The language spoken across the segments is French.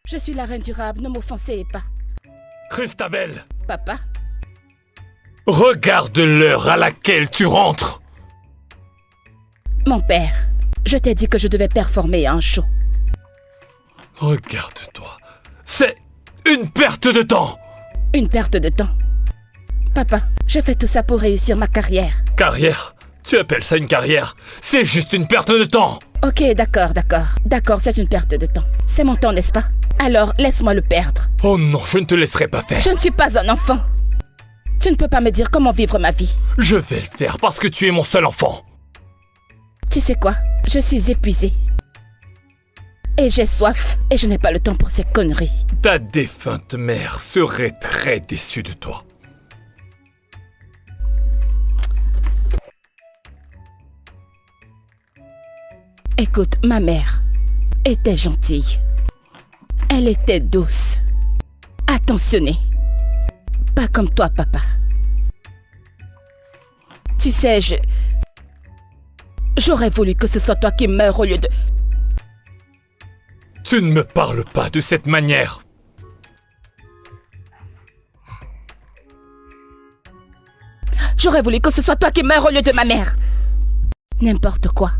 Je suis la reine durable, ne m'offensez pas. Christabel! Papa? Regarde l'heure à laquelle tu rentres! Mon père, je t'ai dit que je devais performer à un show. Regarde-toi. C'est une perte de temps! Une perte de temps. Papa, je fais tout ça pour réussir ma carrière. Carrière? Tu appelles ça une carrière? C'est juste une perte de temps! Ok, d'accord. D'accord, c'est une perte de temps. C'est mon temps, n'est-ce pas? Alors, laisse-moi le perdre. Oh non, je ne te laisserai pas faire. Je ne suis pas un enfant. Tu ne peux pas me dire comment vivre ma vie. Je vais le faire parce que tu es mon seul enfant. Tu sais quoi? Je suis épuisée. Et j'ai soif, et je n'ai pas le temps pour ces conneries. Ta défunte mère serait très déçue de toi. Écoute, ma mère était gentille. Elle était douce, attentionnée. Pas comme toi, papa. Tu sais, j'aurais voulu que ce soit toi qui meure au lieu de... Tu ne me parles pas de cette manière. J'aurais voulu que ce soit toi qui meure au lieu de ma mère. N'importe quoi.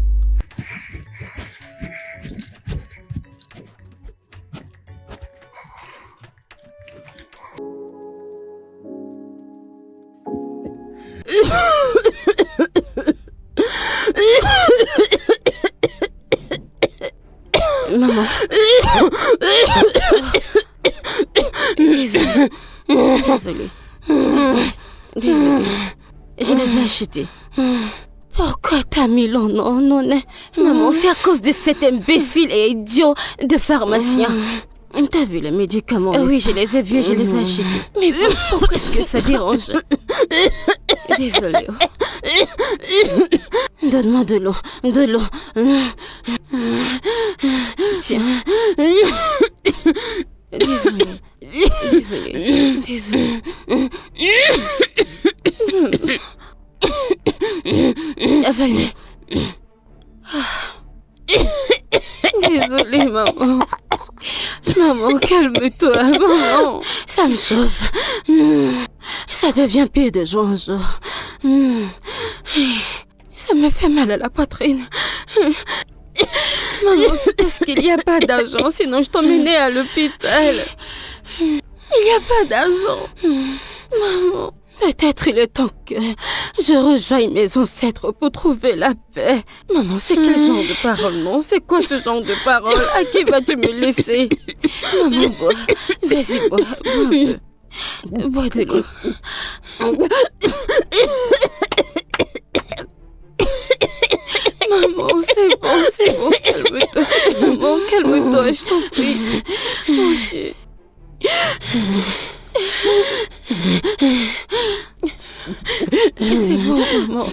Maman. Désolée. Je les ai achetés. Pourquoi t'as mis le nom? Maman, c'est à cause de cet imbécile et idiot de pharmacien. T'as vu les médicaments? Oui, je les ai vus et je les ai achetés. Mais pourquoi est-ce que ça dérange? Désolée. Donne-moi de l'eau. Tiens. Désolée. Avalez. Désolée, maman. Maman, calme-toi, maman. Ça me chauffe. Ça devient pire de jour en jour. Ça me fait mal à la poitrine. Maman, c'est parce qu'il n'y a pas d'argent, sinon je t'emmenais à l'hôpital. Il n'y a pas d'argent. Maman, peut-être il est temps que je rejoigne mes ancêtres pour trouver la paix. Maman, c'est quel genre de parole, non? C'est quoi ce genre de parole? À qui vas-tu me laisser? Maman, bois. Vas-y, bois un peu. Bois de l'eau. Maman, c'est bon, calme-toi. Maman, calme-toi, je t'en prie. Mon Dieu. C'est bon, maman.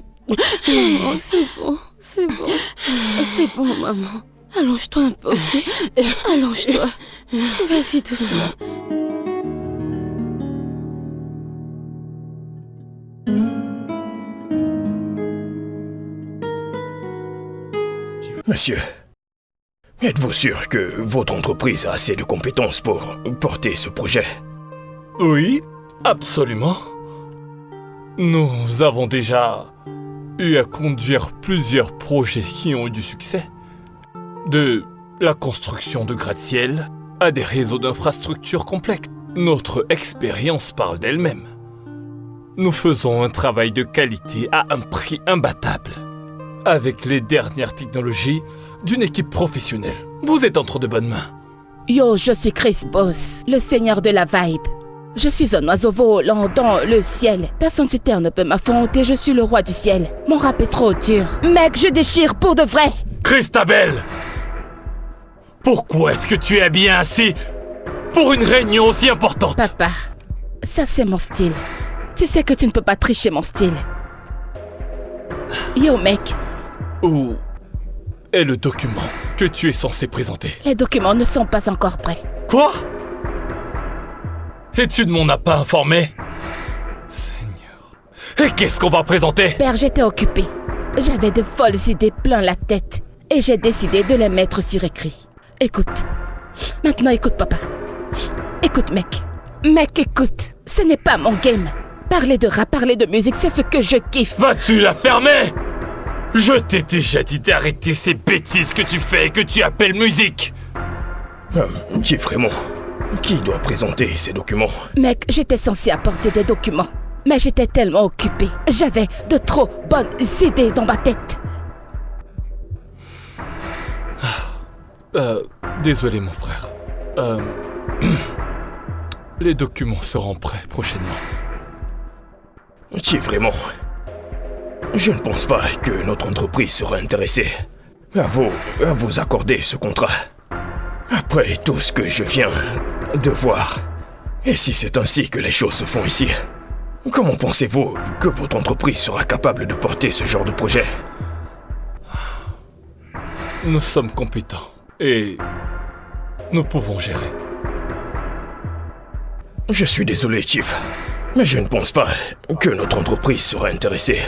Maman, c'est bon. C'est bon, maman. Allonge-toi un peu, ok? Allonge-toi. Vas-y, doucement. Monsieur, êtes-vous sûr que votre entreprise a assez de compétences pour porter ce projet? Oui, absolument. Nous avons déjà eu à conduire plusieurs projets qui ont eu du succès. De la construction de gratte-ciel à des réseaux d'infrastructures complexes. Notre expérience parle d'elle-même. Nous faisons un travail de qualité à un prix imbattable. Avec les dernières technologies d'une équipe professionnelle. Vous êtes entre de bonnes mains. Yo, je suis Chris Boss, le seigneur de la vibe. Je suis un oiseau volant dans le ciel. Personne sur terre ne peut m'affronter, je suis le roi du ciel. Mon rap est trop dur. Mec, je déchire pour de vrai. Christabel! Pourquoi est-ce que tu es habillée ainsi pour une réunion aussi importante? Papa, ça c'est mon style. Tu sais que tu ne peux pas tricher mon style. Yo, mec. Où est le document que tu es censé présenter? Les documents ne sont pas encore prêts. Quoi? Et tu ne m'en as pas informé? Seigneur. Et qu'est-ce qu'on va présenter? Père, j'étais occupée. J'avais de folles idées plein la tête. Et j'ai décidé de les mettre sur écrit. Écoute, Maintenant, écoute, papa. Écoute, mec. Mec, écoute. Ce n'est pas mon game. Parler de rap, parler de musique, c'est ce que je kiffe. Vas-tu la fermer? Je t'ai déjà dit d'arrêter ces bêtises que tu fais et que tu appelles musique. Chief Raymond, qui doit présenter ces documents? Mec, j'étais censé apporter des documents. Mais j'étais tellement occupée. J'avais de trop bonnes idées dans ma tête. Désolé mon frère. Les documents seront prêts prochainement. Chief Raymond, je ne pense pas que notre entreprise sera intéressée à vous accorder ce contrat. Après tout ce que je viens de voir, et si c'est ainsi que les choses se font ici, comment pensez-vous que votre entreprise sera capable de porter ce genre de projet? Nous sommes compétents et nous pouvons gérer. Je suis désolé, Chief, mais je ne pense pas que notre entreprise sera intéressée.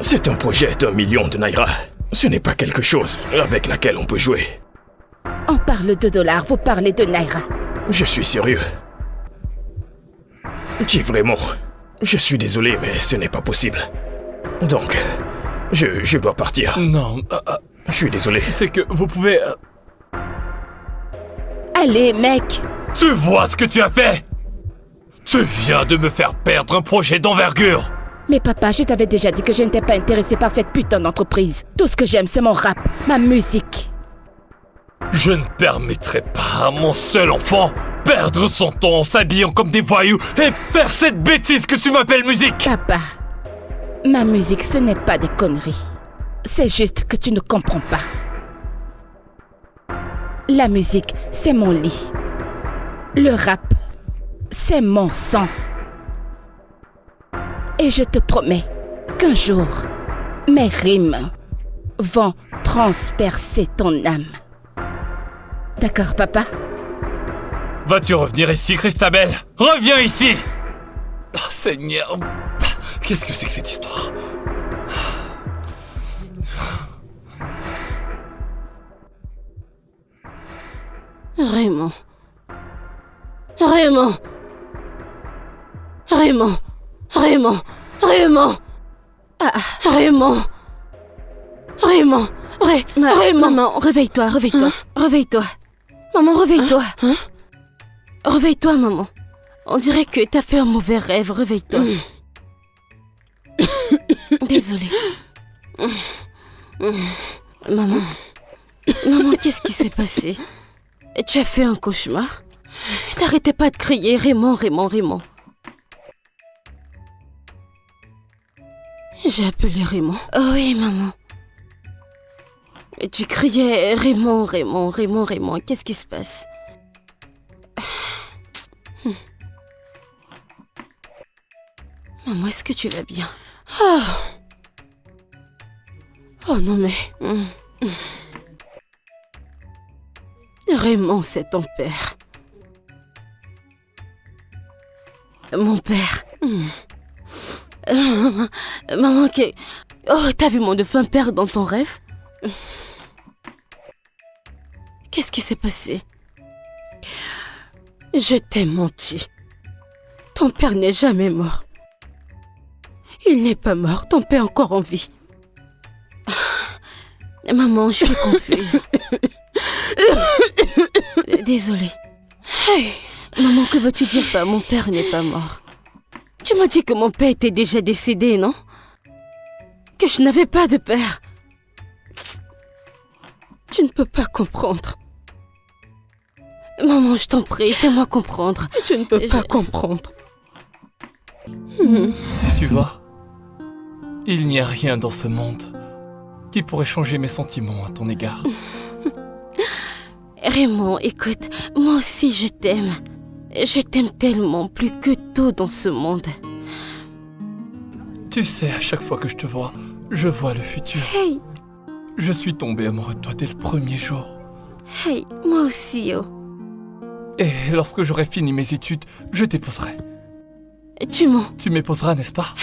C'est un projet d'1 million de Naira. Ce n'est pas quelque chose avec laquelle on peut jouer. On parle de dollars, vous parlez de Naira. Je suis sérieux. Chief Raymond, je suis désolé, mais ce n'est pas possible. Donc, je dois partir. Non, Je suis désolé. c'est que vous pouvez... Allez, mec. Tu vois ce que tu as fait? Tu viens de me faire perdre un projet d'envergure. Mais papa, je t'avais déjà dit que je n'étais pas intéressée par cette putain d'entreprise. Tout ce que j'aime, c'est mon rap, ma musique. Je ne permettrai pas à mon seul enfant perdre son temps en s'habillant comme des voyous et faire cette bêtise que tu m'appelles musique. Papa, ma musique, ce n'est pas des conneries. C'est juste que tu ne comprends pas. La musique, c'est mon lit. Le rap, c'est mon sang. Et je te promets qu'un jour, mes rimes vont transpercer ton âme. D'accord, papa? Vas-tu revenir ici, Christabel? Reviens ici! Oh, Seigneur, qu'est-ce que c'est que cette histoire? Raymond. Raymond. Raymond. Raymond. Raymond. Raymond. Raymond. Raymond. Maman, réveille-toi, réveille-toi. Réveille-toi. Maman, réveille-toi. Réveille-toi, maman. On dirait que t'as fait un mauvais rêve. Réveille-toi. Désolée. Maman. Maman, qu'est-ce qui s'est passé? Tu as fait un cauchemar? T'arrêtais pas de crier Raymond, Raymond, Raymond. J'ai appelé Raymond. Oh oui, maman. Tu criais Raymond, Raymond, Raymond, Raymond. Qu'est-ce qui se passe? Maman, est-ce que tu vas bien? Oh non, mais... Raymond, c'est ton père. Mon père. Maman, oh, t'as vu mon défunt père dans ton rêve? Qu'est-ce qui s'est passé? Je t'ai menti. Ton père n'est jamais mort. Il n'est pas mort, ton père est encore en vie. Maman, je suis confuse. Désolée. Hey, maman, que veux-tu dire par mon père n'est pas mort? Tu m'as dit que mon père était déjà décédé, non? Que je n'avais pas de père. Tu ne peux pas comprendre. Maman, je t'en prie, fais-moi comprendre. Tu ne peux pas comprendre. Tu vois, il n'y a rien dans ce monde qui pourrait changer mes sentiments à ton égard. Raymond, écoute, moi aussi je t'aime. Je t'aime tellement, plus que tout dans ce monde. Tu sais, à chaque fois que je te vois, je vois le futur. Hey, Je suis tombé amoureux de toi dès le premier jour. hey, moi aussi, oh. Et lorsque j'aurai fini mes études, je t'épouserai. Tu mens. Tu m'épouseras, n'est-ce pas?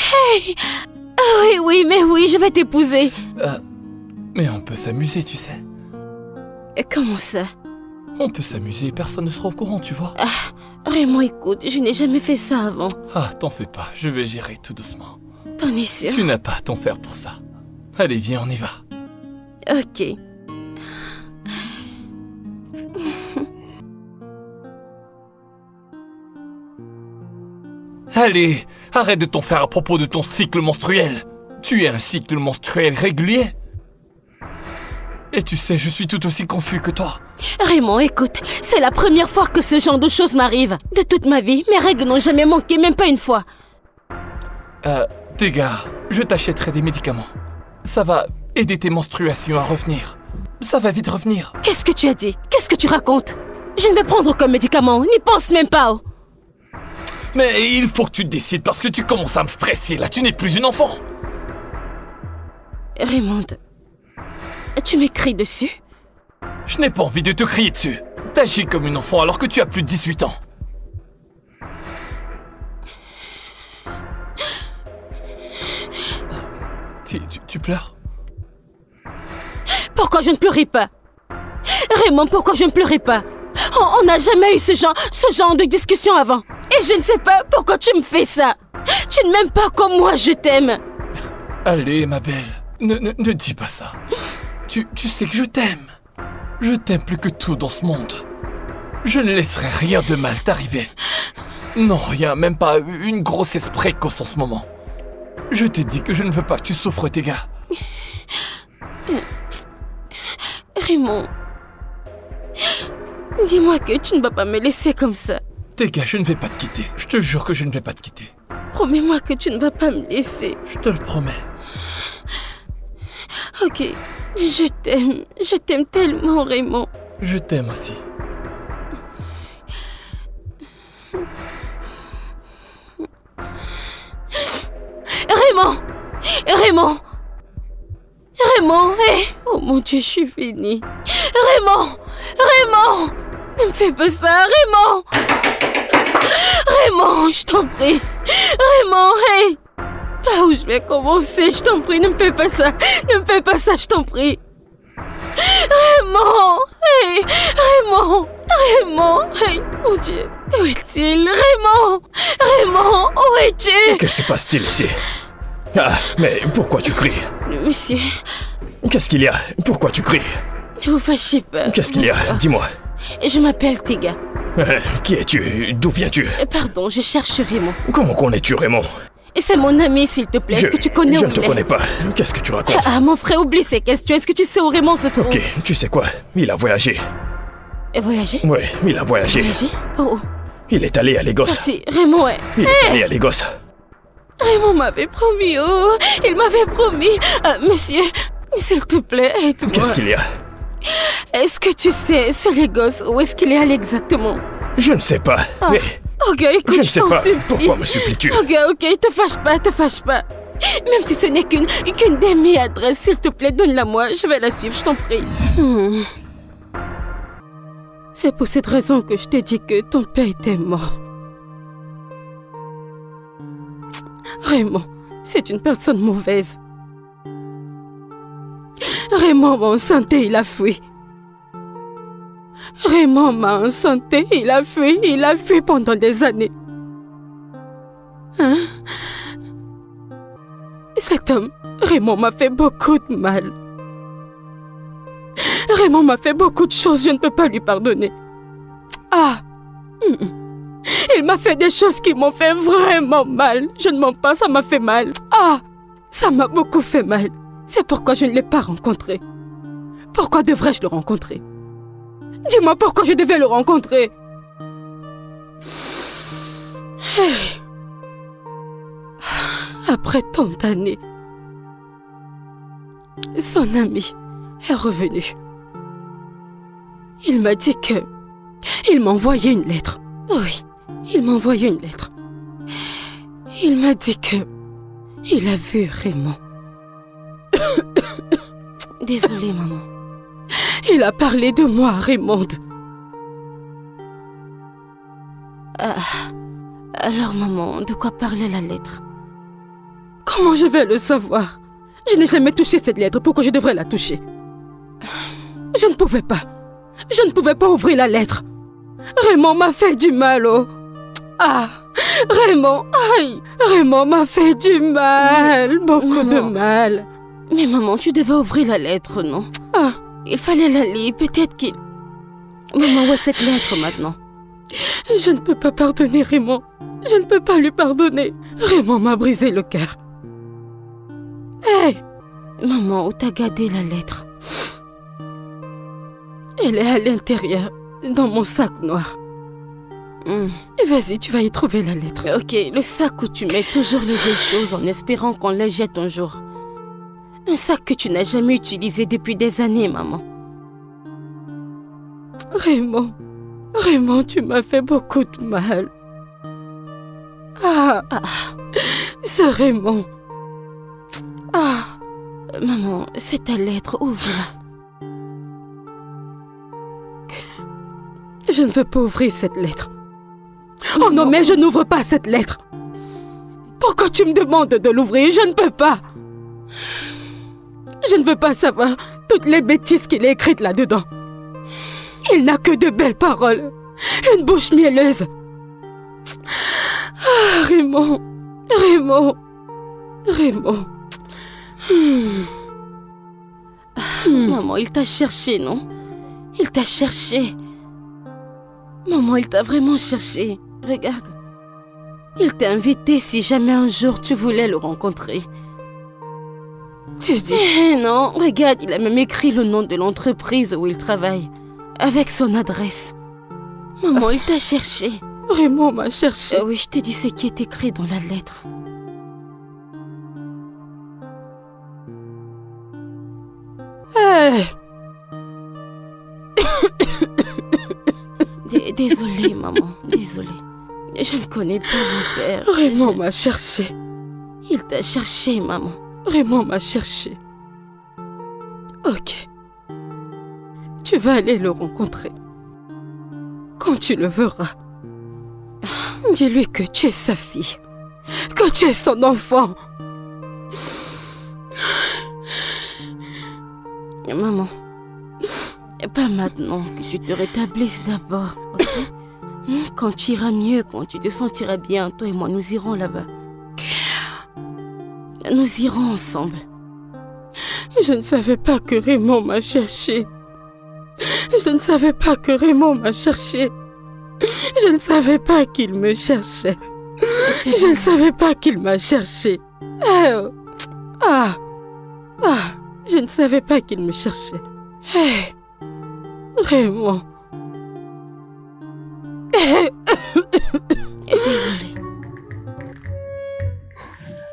Oui, oui, mais oui, je vais t'épouser. Mais on peut s'amuser, tu sais. Comment ça? On peut s'amuser, personne ne sera au courant, tu vois. Raymond, écoute, je n'ai jamais fait ça avant. Ah, t'en fais pas, je vais gérer tout doucement. T'en es sûr? Tu n'as pas à t'en faire pour ça. Allez, viens, on y va. Ok. Allez, arrête de t'en faire à propos de ton cycle menstruel. Tu es un cycle menstruel régulier? Et tu sais, je suis tout aussi confus que toi. Raymond, écoute, c'est la première fois que ce genre de choses m'arrive. De toute ma vie, mes règles n'ont jamais manqué, même pas une fois. Tega, je t'achèterai des médicaments. Ça va aider tes menstruations à revenir. Ça va vite revenir. Qu'est-ce que tu as dit? Qu'est-ce que tu racontes? Je ne vais prendre aucun médicament, n'y pense même pas. Oh. Mais il faut que tu te décides parce que tu commences à me stresser. Là, tu n'es plus une enfant. Raymond, tu m'écris dessus? Je n'ai pas envie de te crier dessus. T'agis comme une enfant alors que tu as plus de 18 ans. Tu pleures? Pourquoi je ne pleurais pas? Raymond, pourquoi je ne pleurais pas? On n'a jamais eu ce genre de discussion avant. Et je ne sais pas pourquoi tu me fais ça. Tu ne m'aimes pas comme moi, je t'aime. Allez, ma belle, ne dis pas ça. Tu sais que je t'aime. Je t'aime plus que tout dans ce monde. Je ne laisserai rien de mal t'arriver. Non, rien, même pas une grossesse précoce en ce moment. Je t'ai dit que je ne veux pas que tu souffres, tes gars. Raymond, dis-moi que tu ne vas pas me laisser comme ça. Tes gars, je ne vais pas te quitter. Je te jure que je ne vais pas te quitter. Promets-moi que tu ne vas pas me laisser. Je te le promets. Ok, je t'aime tellement, Raymond. Je t'aime aussi. Raymond, hé! Oh mon Dieu, je suis finie. Raymond, ne me fais pas ça, Raymond, je t'en prie. Raymond, hé! Par où je vais commencer, je t'en prie, ne me fais pas ça, je t'en prie. Raymond, hé! Raymond, hé! Mon Dieu, où est-il? Raymond, où es-tu? Que se passe-t-il ici? Ah, mais pourquoi tu cries? Monsieur, Qu'est-ce qu'il y a? Pourquoi tu cries? ne vous fâchez pas. Qu'est-ce qu'il y a? Dis-moi. Je m'appelle Tega. Qui es-tu? D'où viens-tu? Pardon, je cherche Raymond. Comment connais-tu Raymond? Et c'est mon ami, s'il te plaît. Est-ce que tu connais où Je il ne te est? connais pas. Qu'est-ce que tu racontes? Ah, mon frère, oublie ces questions. Est-ce que tu sais où Raymond se trouve? Ok, tu sais quoi? Il a voyagé. Et voyager? Oui, il a voyagé. Voyager? Oh, Il est allé à Lagos. parti. Raymond, est... Il est allé à Lagos. Raymond m'avait promis, oh, il m'avait promis. Monsieur, s'il te plaît, aide-moi. Qu'est-ce qu'il y a? Est-ce que tu sais, sur Lagos, où est-ce qu'il est allé exactement? Je ne sais pas. Mais Ok, écoute, je ne je sais t'en pas. supplie. Pourquoi me supplies-tu? Ok, te fâche pas. Même si ce n'est qu'une demi-adresse, s'il te plaît, donne-la-moi. Je vais la suivre, je t'en prie. C'est pour cette raison que je t'ai dit que ton père était mort. Raymond, c'est une personne mauvaise. Raymond m'a enceinté, il a fui. Raymond m'a enceinté, il a fui pendant des années. Hein? Cet homme, Raymond m'a fait beaucoup de mal. Raymond m'a fait beaucoup de choses, je ne peux pas lui pardonner. Il m'a fait des choses qui m'ont fait vraiment mal. Je ne mens pas, ça m'a fait mal. Ça m'a beaucoup fait mal. C'est pourquoi je ne l'ai pas rencontré. Pourquoi devrais-je le rencontrer? Dis-moi pourquoi je devais le rencontrer. Après tant d'années, son ami est revenu. Il m'a dit que... Il m'a envoyé une lettre. Oui, il m'a envoyé une lettre. Il m'a dit que... Il a vu Raymond. Désolée, maman. Il a parlé de moi à Raymond. Alors, maman, de quoi parlait la lettre? Comment je vais le savoir? Je n'ai jamais touché cette lettre. Pourquoi je devrais la toucher? Je ne pouvais pas. Je ne pouvais pas ouvrir la lettre. Raymond m'a fait du mal, oh. Ah, Raymond, aïe, Raymond m'a fait du mal, beaucoup de mal. Mais maman, tu devais ouvrir la lettre, non? Ah, il fallait la lire, peut-être qu'il... Maman, où est cette lettre maintenant? Je ne peux pas pardonner Raymond. Je ne peux pas lui pardonner. Raymond m'a brisé le cœur. Hé! Hey, maman, où t'as gardé la lettre? Elle est à l'intérieur, dans mon sac noir. Vas-y, tu vas y trouver la lettre. Ok, le sac où tu mets toujours les vieilles choses en espérant qu'on les jette un jour. Un sac que tu n'as jamais utilisé depuis des années, maman. Raymond, tu m'as fait beaucoup de mal. Ah, ce Raymond. Ah, maman, c'est ta lettre, ouvre-la. Je ne veux pas ouvrir cette lettre. Oh non, mais je n'ouvre pas cette lettre. Pourquoi tu me demandes de l'ouvrir? Je ne peux pas. Je ne veux pas savoir toutes les bêtises qu'il a écrites là-dedans. Il n'a que de belles paroles. Une bouche mielleuse. Ah, Raymond. Maman, il t'a cherché, non? Il t'a cherché. Maman, il t'a vraiment cherché. Regarde. Il t'a invité si jamais un jour tu voulais le rencontrer. Tu dis... non, regarde, il a même écrit le nom de l'entreprise où il travaille. Avec son adresse. Maman, il t'a cherché. Raymond m'a cherché. Oui, je t'ai dit ce qui est écrit dans la lettre. Hey. Désolée, maman, désolée. Je ne connais pas mon père. Raymond m'a cherché. Il t'a cherché, maman. Raymond m'a cherché. Ok. Tu vas aller le rencontrer. Quand tu le verras, dis-lui que tu es sa fille. Que tu es son enfant. Maman, pas maintenant, que tu te rétablisses d'abord, ok? Quand tu iras mieux, quand tu te sentiras bien, toi et moi, nous irons là-bas. Nous irons ensemble. Je ne savais pas que Raymond m'a cherché. Je ne savais pas que Raymond m'a cherché. Je ne savais pas qu'il me cherchait. Je ne savais pas qu'il m'a cherché. Je ne savais pas qu'il me cherchait. Hey, Raymond. Désolée.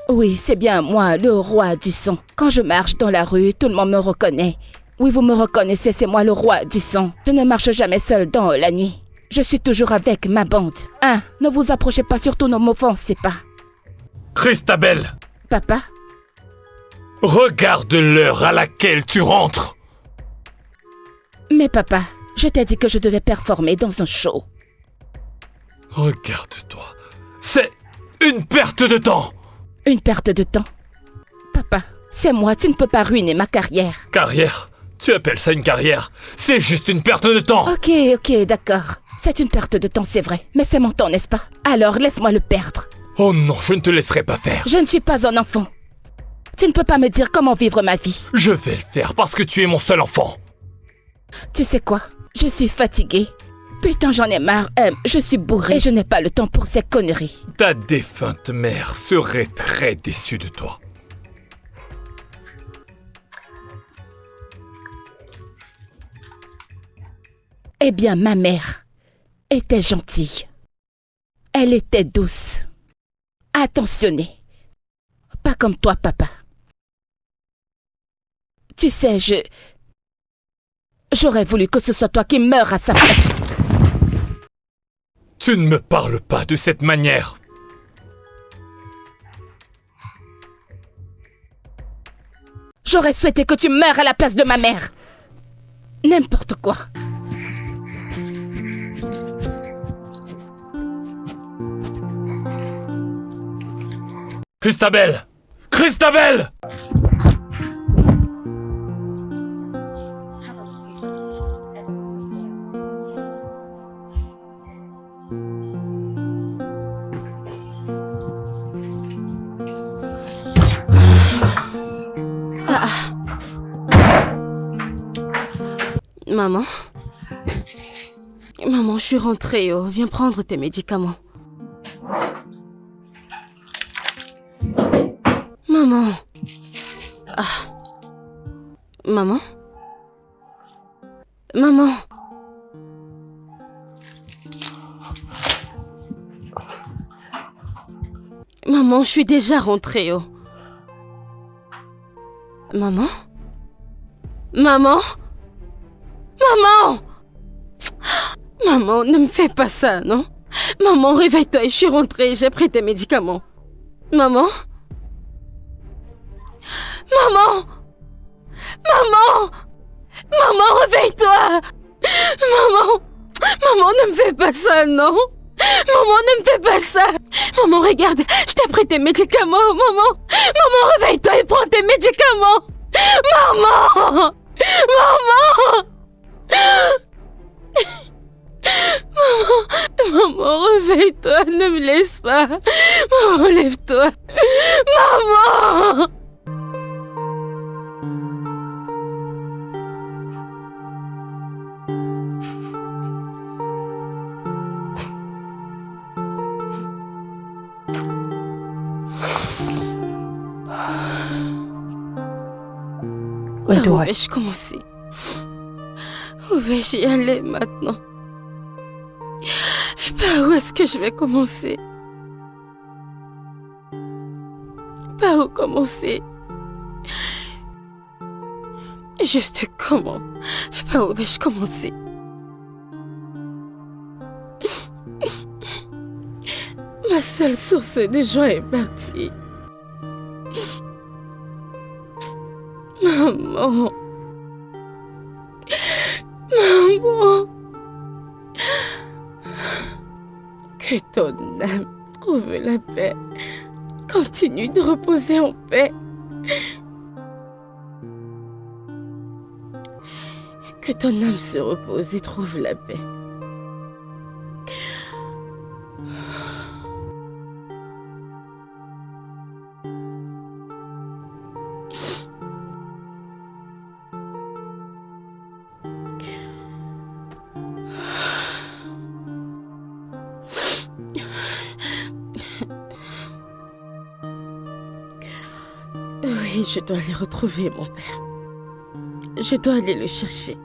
Oui, c'est bien moi, le roi du son. Quand je marche dans la rue, tout le monde me reconnaît. Oui, vous me reconnaissez, c'est moi le roi du son. Je ne marche jamais seul dans la nuit. Je suis toujours avec ma bande. Ne vous approchez pas, surtout ne m'offensez pas. Christabel! Papa? Regarde l'heure à laquelle tu rentres. Mais papa, je t'ai dit que je devais performer dans un show. Regarde-toi. C'est une perte de temps. Une perte de temps? Papa, c'est moi, tu ne peux pas ruiner ma carrière. Carrière? Tu appelles ça une carrière? C'est juste une perte de temps. Ok, d'accord. C'est une perte de temps, c'est vrai. Mais c'est mon temps, n'est-ce pas? Alors laisse-moi le perdre. Oh non, je ne te laisserai pas faire. Je ne suis pas un enfant. Tu ne peux pas me dire comment vivre ma vie. Je vais le faire parce que tu es mon seul enfant. Tu sais quoi? Je suis fatiguée. Putain, j'en ai marre. Je suis bourrée et je n'ai pas le temps pour ces conneries. Ta défunte mère serait très déçue de toi. Eh bien, ma mère était gentille. Elle était douce. Attentionnée. Pas comme toi, papa. Tu sais, j'aurais voulu que ce soit toi qui meure à sa place. Tu ne me parles pas de cette manière. J'aurais souhaité que tu meures à la place de ma mère. N'importe quoi. Christabel! Christabel! Maman? Maman, je suis rentrée. Oh, viens prendre tes médicaments. Maman. Maman? Maman? Maman, je suis déjà rentrée. Oh. Maman? Maman? Maman! Maman, ne me fais pas ça, non? Maman, réveille-toi, je suis rentrée, j'ai pris tes médicaments. Maman? Maman! Maman! Maman, réveille-toi! Maman! Maman, ne me fais pas ça, non? Maman, ne me fais pas ça! Maman, regarde, je t'ai pris tes médicaments, maman! Maman, réveille-toi et prends tes médicaments! Maman! Maman! Maman, réveille-toi, ne me laisse pas. Maman, lève-toi. Maman! Où vais-je commencer? Où vais-je y aller maintenant? Par où est-ce que je vais commencer? Par où commencer? Juste comment? Par où vais-je commencer? Ma seule source de joie est partie. Maman. Maman. Que ton âme trouve la paix. Continue de reposer en paix. Que ton âme se repose et trouve la paix. Oui, je dois aller retrouver mon père. Je dois aller le chercher.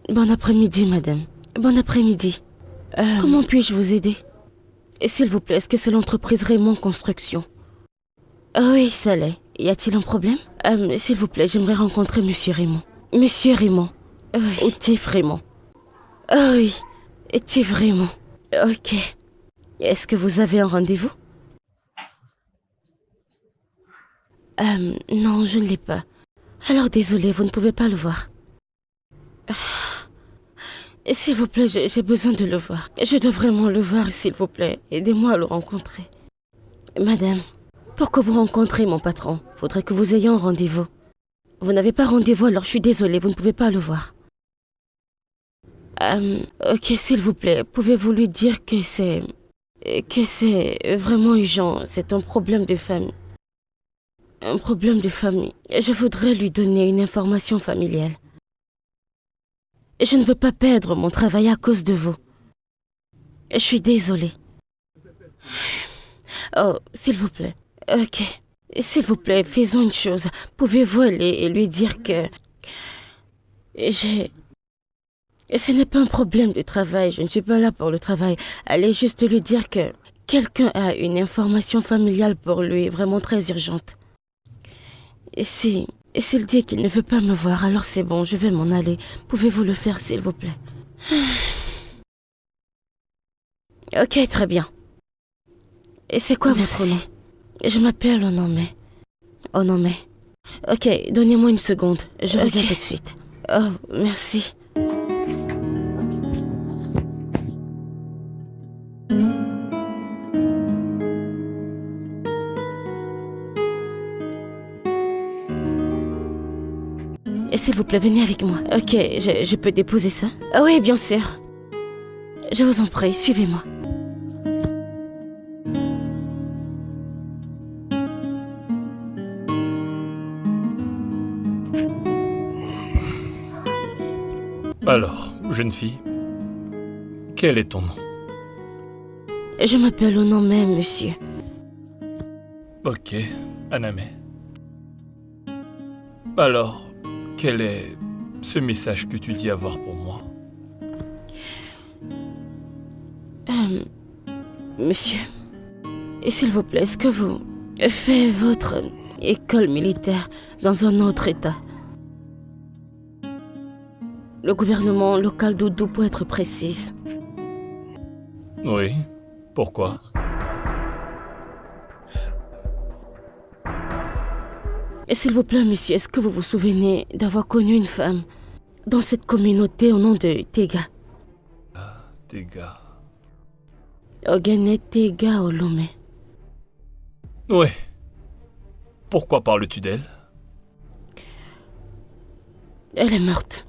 Bon après-midi, madame. Bon après-midi. Comment puis-je vous aider? S'il vous plaît, est-ce que c'est l'entreprise Raymond Construction? Oui, ça l'est. Y a-t-il un problème? S'il vous plaît, j'aimerais rencontrer Monsieur Raymond. Monsieur Raymond. Oui. Ou Tiff Raymond. Ah oui, Tiff Raymond. Ok. Est-ce que vous avez un rendez-vous? Non, je ne l'ai pas. Alors désolé, vous ne pouvez pas le voir. S'il vous plaît, j'ai besoin de le voir. Je dois vraiment le voir, s'il vous plaît. Aidez-moi à le rencontrer. Madame, pour que vous rencontriez mon patron, faudrait que vous ayez un rendez-vous. Vous n'avez pas rendez-vous, alors je suis désolée, vous ne pouvez pas le voir. Ok, s'il vous plaît, pouvez-vous lui dire que c'est vraiment urgent, c'est un problème de famille. Un problème de famille. Je voudrais lui donner une information familiale. Je ne veux pas perdre mon travail à cause de vous. Je suis désolée. Oh, s'il vous plaît. Ok. S'il vous plaît, faisons une chose. Pouvez-vous aller et lui dire que... Ce n'est pas un problème de travail. Je ne suis pas là pour le travail. Allez juste lui dire que quelqu'un a une information familiale pour lui, vraiment très urgente. Et s'il dit qu'il ne veut pas me voir, alors c'est bon, je vais m'en aller. Pouvez-vous le faire, s'il vous plaît? Ok, très bien. Et c'est quoi votre nom? Je m'appelle Onome. Onome. Ok, donnez-moi une seconde. Je reviens tout de suite. Oh, merci. S'il vous plaît, venez avec moi. Ok, je peux déposer ça? Ah oui, bien sûr. Je vous en prie, suivez-moi. Alors, jeune fille, quel est ton nom? Je m'appelle Onome, monsieur. Ok, Aname. Alors, quel est ce message que tu dis avoir pour moi? Monsieur, et s'il vous plaît, est-ce que vous faites votre école militaire dans un autre état? Le gouvernement local d'Oudou, pour être précise. Oui, pourquoi? Et s'il vous plaît, monsieur, est-ce que vous vous souvenez d'avoir connu une femme dans cette communauté au nom de Tega? Tega. Ogene Tega Olome. Oui. Pourquoi parles-tu d'elle? Elle est morte.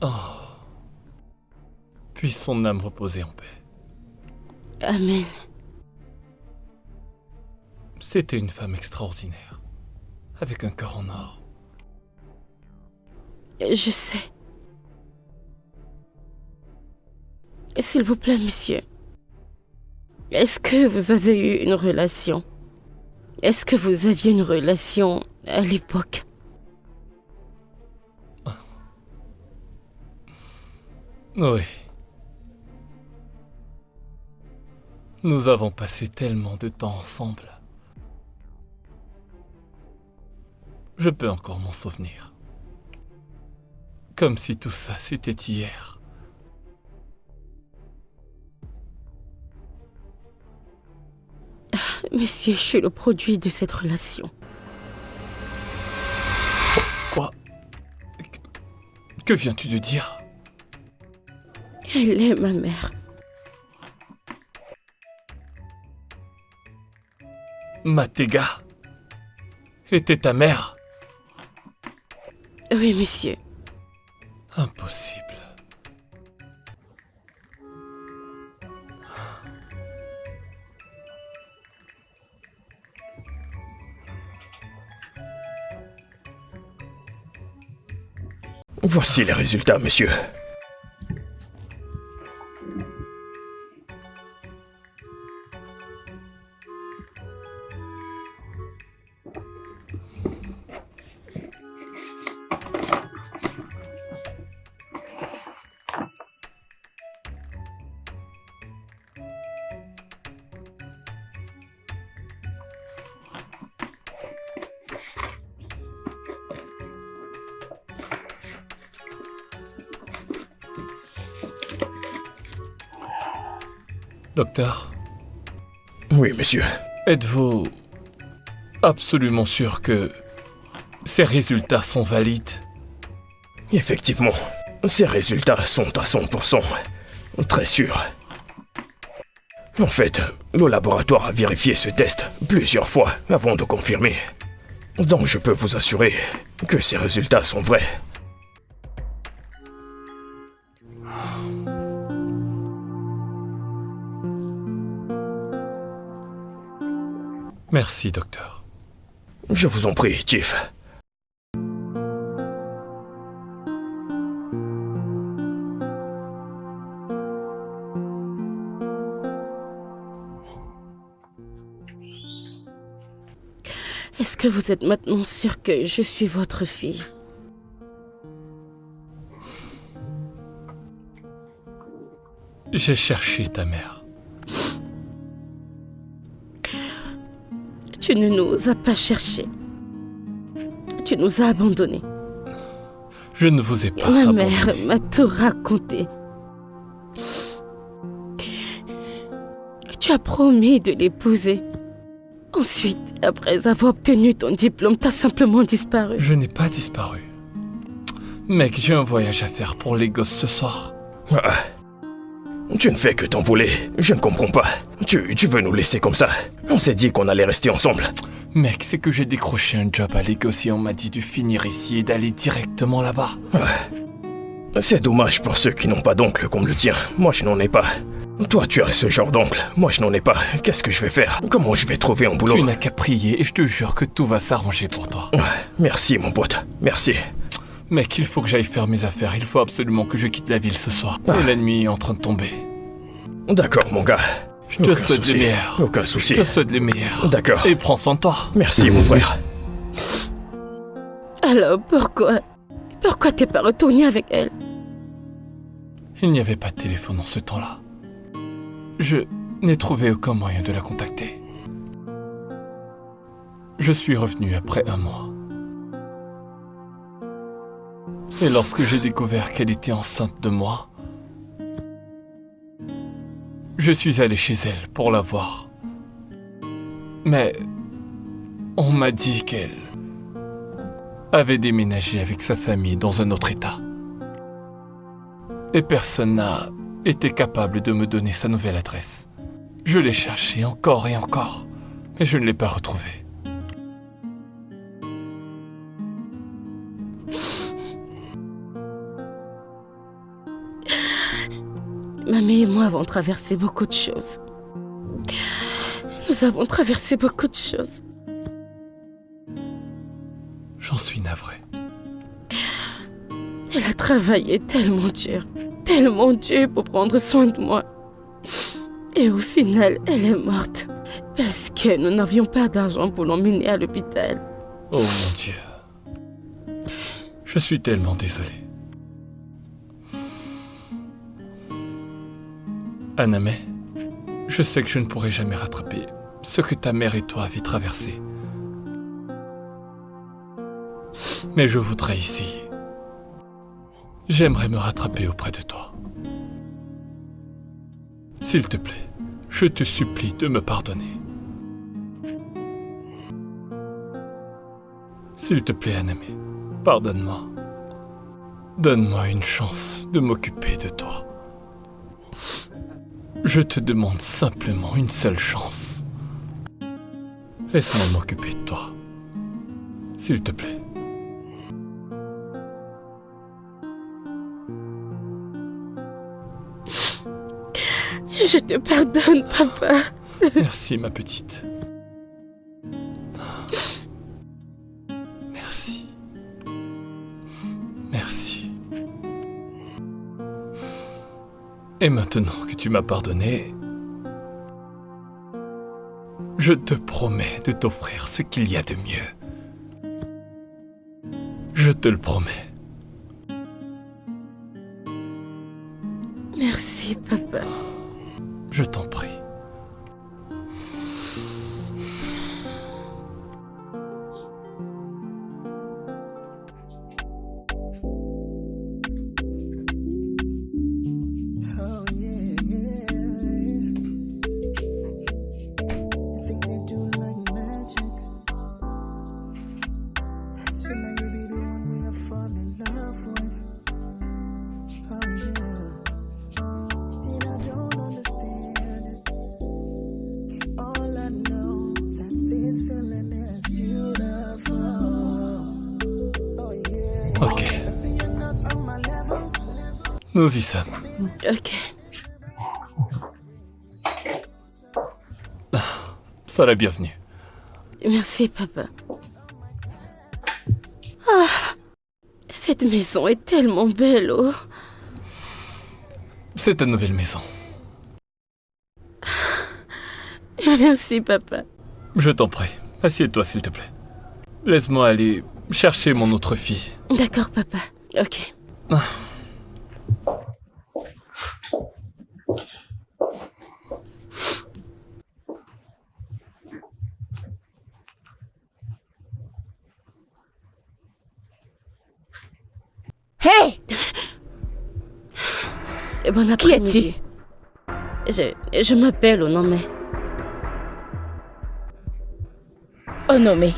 Oh. Puisse son âme reposer en paix. Amen. C'était une femme extraordinaire, avec un cœur en or. Je sais. S'il vous plaît, monsieur, est-ce que vous avez eu une relation? Est-ce que vous aviez une relation à l'époque? Oui. Nous avons passé tellement de temps ensemble. Je peux encore m'en souvenir. Comme si tout ça, c'était hier. Monsieur, je suis le produit de cette relation. Quoi? Que viens-tu de dire? Elle est ma mère. Matega était ta mère? Oui, monsieur. Impossible. Voici les résultats, monsieur. Docteur, Oui, monsieur. êtes-vous absolument sûr que ces résultats sont valides? Effectivement, ces résultats sont à 100%. Très sûrs. En fait, le laboratoire a vérifié ce test plusieurs fois avant de confirmer. Donc je peux vous assurer que ces résultats sont vrais. Merci, docteur. Je vous en prie, Chief. Est-ce que vous êtes maintenant sûr que je suis votre fille? J'ai cherché ta mère. Tu ne nous as pas cherchés. tu nous as abandonnés. Je ne vous ai pas Ma abandonné. mère m'a tout raconté. Tu as promis de l'épouser. Ensuite, après avoir obtenu ton diplôme, t'as simplement disparu. Je n'ai pas disparu. Mec, j'ai un voyage à faire pour les gosses ce soir. Ah. Tu ne fais que t'envoler. Je ne comprends pas. Tu veux nous laisser comme ça? On s'est dit qu'on allait rester ensemble. Mec, c'est que j'ai décroché un job à Lagos et on m'a dit de finir ici et d'aller directement là-bas. C'est dommage pour ceux qui n'ont pas d'oncle comme le tien. Moi, je n'en ai pas. Toi, tu as ce genre d'oncle. Moi, je n'en ai pas. Qu'est-ce que je vais faire? Comment je vais trouver un boulot? Tu n'as qu'à prier et je te jure que tout va s'arranger pour toi. Merci, mon pote. Merci. Mec, il faut que j'aille faire mes affaires. Il faut absolument que je quitte la ville ce soir. Et la nuit est en train de tomber. D'accord, mon gars. Je te souhaite les meilleurs. Aucun souci. Je te souhaite les meilleurs. D'accord. Et prends soin de toi. Merci, mon frère. Alors, pourquoi t'es pas retourné avec elle? Il n'y avait pas de téléphone en ce temps-là. Je n'ai trouvé aucun moyen de la contacter. Je suis revenu après 1 mois. Et lorsque j'ai découvert qu'elle était enceinte de moi, je suis allé chez elle pour la voir. Mais on m'a dit qu'elle avait déménagé avec sa famille dans un autre état. Et personne n'a été capable de me donner sa nouvelle adresse. Je l'ai cherchée encore et encore, mais je ne l'ai pas retrouvée. Mamie et moi avons traversé beaucoup de choses. Nous avons traversé beaucoup de choses. J'en suis navré. Elle a travaillé tellement dur pour prendre soin de moi. Et au final, elle est morte. Parce que nous n'avions pas d'argent pour l'emmener à l'hôpital. Oh mon Dieu. Je suis tellement désolé. Aname, je sais que je ne pourrai jamais rattraper ce que ta mère et toi avez traversé. Mais je voudrais essayer. J'aimerais me rattraper auprès de toi. S'il te plaît, je te supplie de me pardonner. S'il te plaît, Aname, pardonne-moi. Donne-moi une chance de m'occuper de toi. Je te demande simplement une seule chance. Laisse-moi m'occuper de toi. S'il te plaît. Je te pardonne, papa. Merci, ma petite. Merci. Merci. Et maintenant que tu m'as pardonné, je te promets de t'offrir ce qu'il y a de mieux. Je te le promets. Merci, papa. Je t'en prie. Ok. Nous y sommes. Ok. Sois la bienvenue. Merci, papa. Ah, cette maison est tellement belle, oh. C'est ta nouvelle maison. Merci, papa. Je t'en prie. Assieds-toi, s'il te plaît. Laisse-moi aller chercher mon autre fille. D'accord, papa. Ok. Hé! Bon Qui après-midi. es-tu? Je m'appelle Onome. Onome.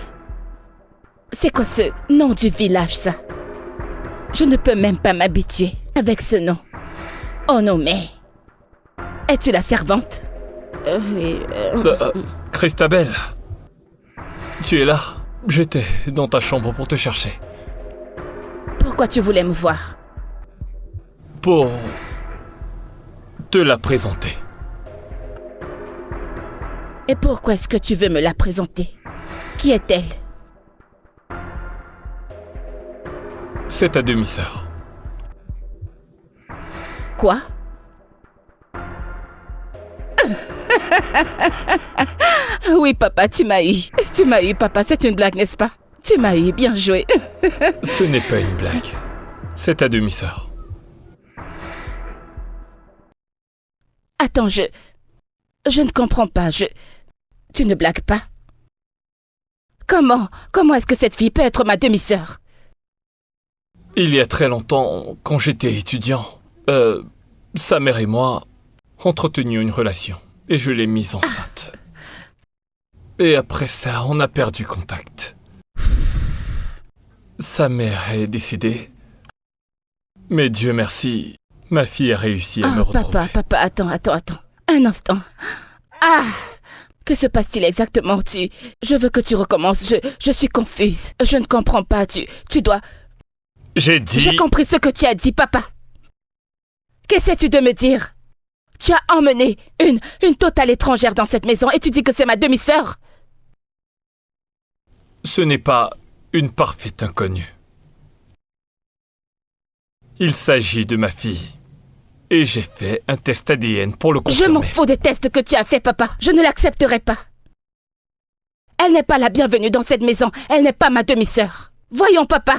C'est quoi ce nom du village, ça? Je ne peux même pas m'habituer avec ce nom. Onome. Es-tu la servante? Oui. Christabel, tu es là. J'étais dans ta chambre pour te chercher. Pourquoi tu voulais me voir? Pour te la présenter. Et pourquoi est-ce que tu veux me la présenter? Qui est-elle? C'est ta demi-sœur. Quoi? Oui, papa, tu m'as eu. Tu m'as eu, papa, c'est une blague, n'est-ce pas? Tu m'as eu, bien joué. Ce n'est pas une blague. C'est ta demi-sœur. Attends, je ne comprends pas, Tu ne blagues pas? Comment est-ce que cette fille peut être ma demi-sœur? Il y a très longtemps, quand j'étais étudiant, sa mère et moi entretenions une relation. Et je l'ai mise enceinte. Et après ça, on a perdu contact. Sa mère est décédée. Mais Dieu merci, ma fille a réussi à me retrouver. Papa, attends. Un instant. Ah! Que se passe-t-il exactement? Je veux que tu recommences. Je suis confuse. Je ne comprends pas. Tu dois... J'ai dit... J'ai compris ce que tu as dit, papa. Qu'essaies-tu de me dire? Tu as emmené une totale étrangère dans cette maison et tu dis que c'est ma demi-sœur? Ce n'est pas une parfaite inconnue. Il s'agit de ma fille. Et j'ai fait un test ADN pour le confirmer. Je m'en fous des tests que tu as fait, papa. Je ne l'accepterai pas. Elle n'est pas la bienvenue dans cette maison. Elle n'est pas ma demi-sœur. Voyons, papa.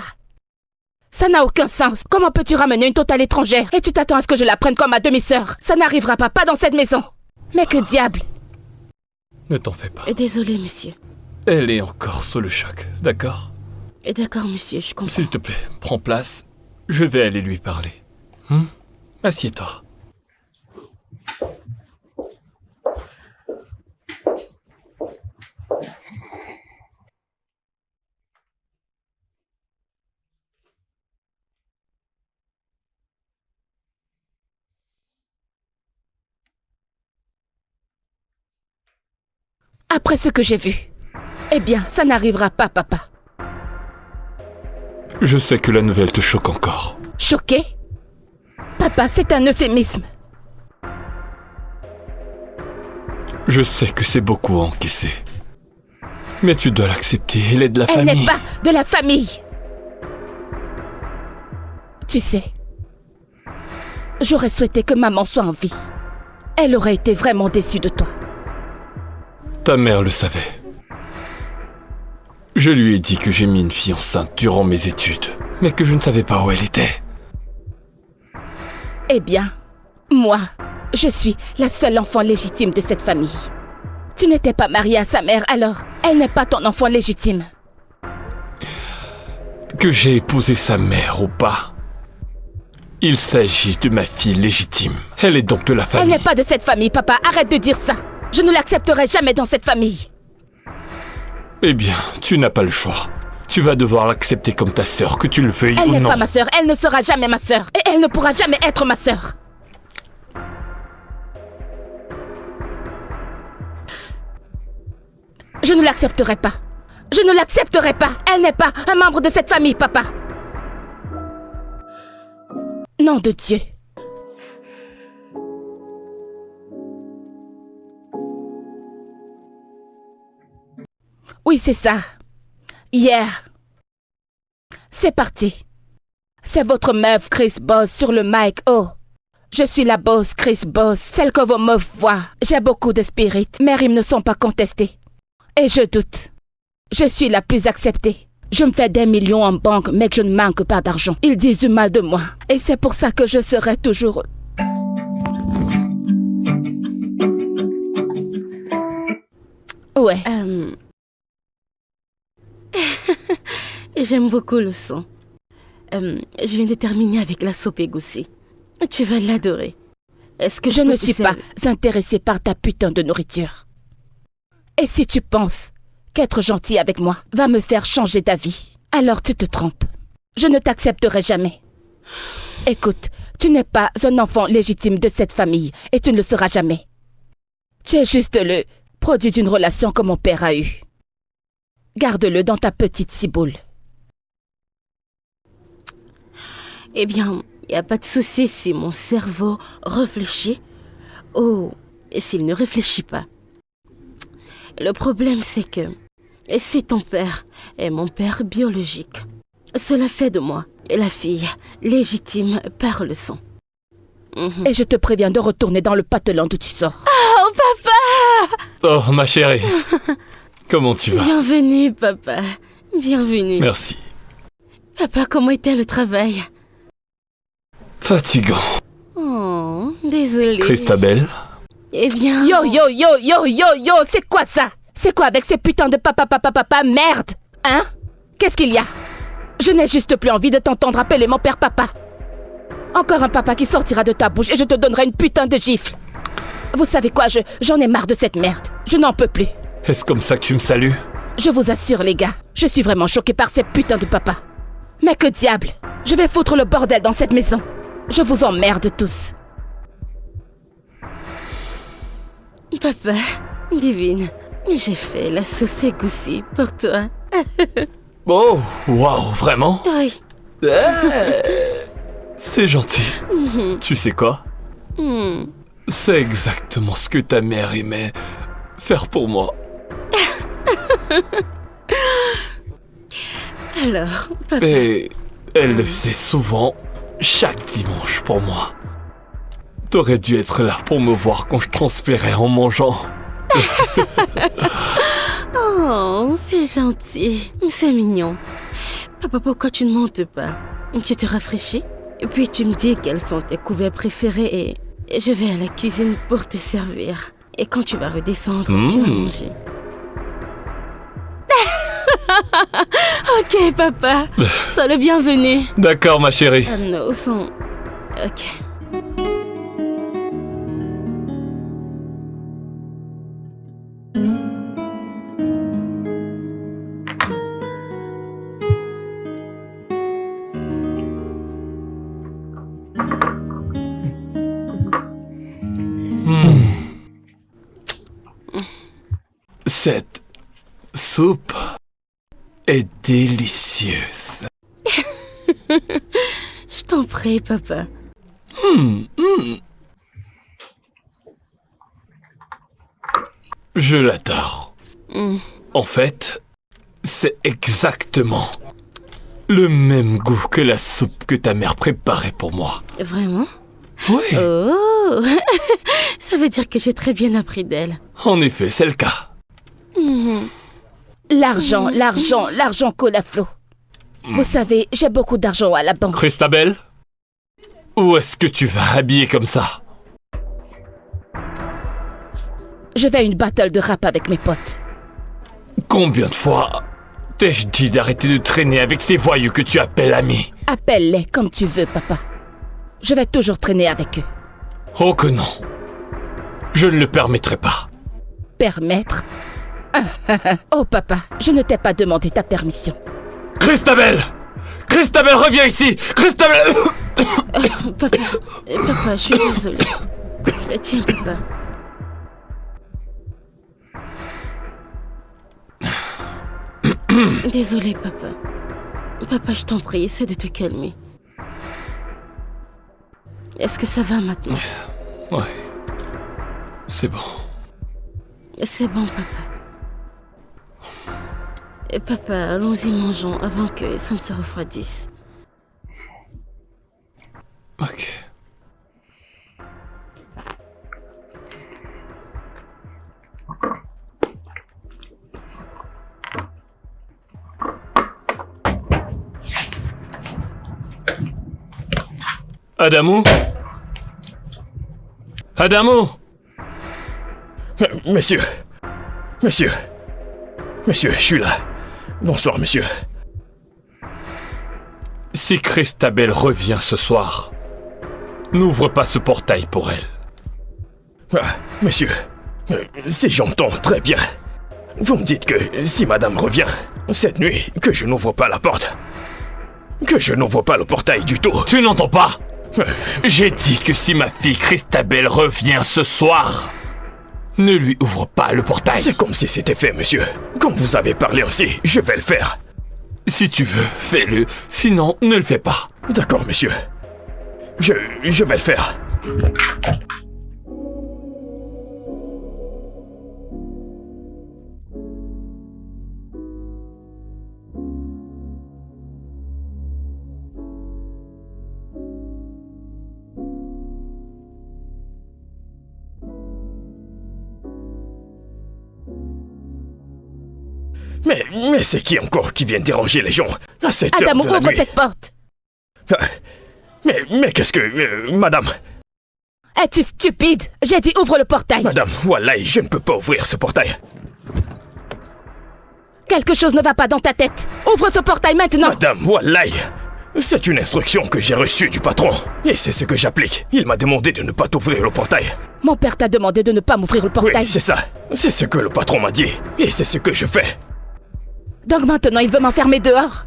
Ça n'a aucun sens. Comment peux-tu ramener une totale étrangère et tu t'attends à ce que je la prenne comme ma demi-sœur? Ça n'arrivera pas dans cette maison. Mais que diable! Ne t'en fais pas. Désolé, monsieur. Elle est encore sous le choc, d'accord? D'accord, monsieur, je comprends. S'il te plaît, prends place. Je vais aller lui parler. Assieds-toi. Après ce que j'ai vu, eh bien, ça n'arrivera pas, papa. Je sais que la nouvelle te choque encore. Choqué? Papa, c'est un euphémisme. Je sais que c'est beaucoup à encaisser. Mais tu dois l'accepter, elle est de la Elle famille. n'est pas de la famille. Tu sais, j'aurais souhaité que maman soit en vie. Elle aurait été vraiment déçue de toi. Ta mère le savait. Je lui ai dit que j'ai mis une fille enceinte durant mes études, mais que je ne savais pas où elle était. Eh bien, moi, je suis la seule enfant légitime de cette famille. Tu n'étais pas mariée à sa mère, alors elle n'est pas ton enfant légitime. Que j'ai épousé sa mère ou pas, il s'agit de ma fille légitime. Elle est donc de la Elle famille. n'est pas de cette famille, papa. Arrête de dire ça. Je ne l'accepterai jamais dans cette famille. Eh bien, tu n'as pas le choix. Tu vas devoir l'accepter comme ta sœur, que tu le veuilles Elle ou n'est non. pas ma sœur. Elle ne sera jamais ma sœur. Et elle ne pourra jamais être ma sœur. Je ne l'accepterai pas. Je ne l'accepterai pas. Elle n'est pas un membre de cette famille, papa. Nom de Dieu. Oui, c'est ça. Yeah. C'est parti. C'est votre meuf Chris Boss sur le mic. Oh. Je suis la boss Chris Boss, celle que vos meufs voient. J'ai beaucoup de spirit. Mes rimes ne sont pas contestées. Et je doute. Je suis la plus acceptée. Je me fais des millions en banque, mais que je ne manque pas d'argent. Ils disent du mal de moi. Et c'est pour ça que je serai toujours... Ouais. J'aime beaucoup le son. je viens de terminer avec la soupe égoussie. Tu vas l'adorer. Est-ce que Je peux ne te suis pas servir? intéressée par ta putain de nourriture. Et si tu penses qu'être gentil avec moi va me faire changer d'avis, alors tu te trompes. Je ne t'accepterai jamais. Écoute, tu n'es pas un enfant légitime de cette famille et tu ne le seras jamais. Tu es juste le produit d'une relation que mon père a eue. Garde-le dans ta petite ciboule. Eh bien, il n'y a pas de souci si mon cerveau réfléchit ou s'il ne réfléchit pas. Le problème, c'est que c'est ton père et mon père biologique. Cela fait de moi la fille légitime par le sang. Et je te préviens de retourner dans le patelin d'où tu sors. Oh, papa! Oh, ma chérie. Comment tu vas? Bienvenue, papa. Bienvenue. Merci. Papa, comment était le travail? Fatigant. Oh, désolé. Christabel? Eh bien... Yo, c'est quoi ça? C'est quoi avec ces putains de papa, merde? Hein? Qu'est-ce qu'il y a? Je n'ai juste plus envie de t'entendre appeler mon père papa. Encore un papa qui sortira de ta bouche et je te donnerai une putain de gifle. Vous savez quoi, j'en ai marre de cette merde. Je n'en peux plus. Est-ce comme ça que tu me salues? Je vous assure, les gars, je suis vraiment choquée par ces putains de papas. Mais que diable! Je vais foutre le bordel dans cette maison. Je vous emmerde tous. Papa, divine, j'ai fait la sauce égoussie pour toi. Oh, waouh, vraiment? Oui. C'est gentil. Tu sais quoi? Hmm. C'est exactement ce que ta mère aimait faire pour moi. Alors, papa... Et elle le faisait souvent, chaque dimanche pour moi. T'aurais dû être là pour me voir quand je transpirais en mangeant. Oh, c'est gentil. C'est mignon. Papa, pourquoi tu ne montes pas? Tu te rafraîchis? Et puis tu me dis quels sont tes couverts préférés et je vais à la cuisine pour te servir. Et quand tu vas redescendre, tu vas manger. Ok, papa. Sois le bienvenu. D'accord, ma chérie. Non, son... Ok. Cette soupe est délicieuse. Je t'en prie, papa. Je l'adore. En fait, c'est exactement le même goût que la soupe que ta mère préparait pour moi. Vraiment? Oui, Oh. Ça veut dire que j'ai très bien appris d'elle. en effet, c'est le cas. L'argent coule à flot. Vous savez, j'ai beaucoup d'argent à la banque. Christabel, où est-ce que tu vas habiller comme ça? Je vais à une battle de rap avec mes potes. Combien de fois t'ai-je dit d'arrêter de traîner avec ces voyous que tu appelles amis? Appelle-les comme tu veux, papa. Je vais toujours traîner avec eux. Oh que non. Je ne le permettrai pas. Permettre? Oh, papa, je ne t'ai pas demandé ta permission. Christabel! Christabel, reviens ici! Christabel! Papa, je suis désolée. Tiens, papa. Désolée, papa. Papa, je t'en prie, essaie de te calmer. Est-ce que ça va maintenant? Ouais. C'est bon. C'est bon, papa. Papa, allons-y, mangeons avant que ça ne se refroidisse. Ok. Adamo? Adamo? Monsieur, je suis là. Bonsoir, monsieur. Si Christabel revient ce soir, n'ouvre pas ce portail pour elle. Ah, monsieur, si j'entends très bien, vous me dites que si madame revient cette nuit, que je n'ouvre pas la porte. Que je n'ouvre pas le portail du tout. Tu n'entends pas? J'ai dit que si ma fille Christabel revient ce soir, ne lui ouvre pas le portail. C'est comme si c'était fait, monsieur. Comme vous avez parlé aussi, je vais le faire. Si tu veux, fais-le. Sinon, ne le fais pas. D'accord, monsieur. Je vais le faire. Mais c'est qui encore qui vient déranger les gens à cette heure Adamo, de la ouvre nuit? cette porte. Mais qu'est-ce que... madame, Es-tu stupide? J'ai dit ouvre le portail. madame, wallahi, je ne peux pas ouvrir ce portail. Quelque chose ne va pas dans ta tête. Ouvre ce portail maintenant. Madame, wallahi, c'est une instruction que j'ai reçue du patron. Et c'est ce que j'applique. Il m'a demandé de ne pas t'ouvrir le portail. Mon père t'a demandé de ne pas m'ouvrir le portail. Oui, c'est ça. C'est ce que le patron m'a dit. Et c'est ce que je fais. Donc maintenant, il veut m'enfermer dehors.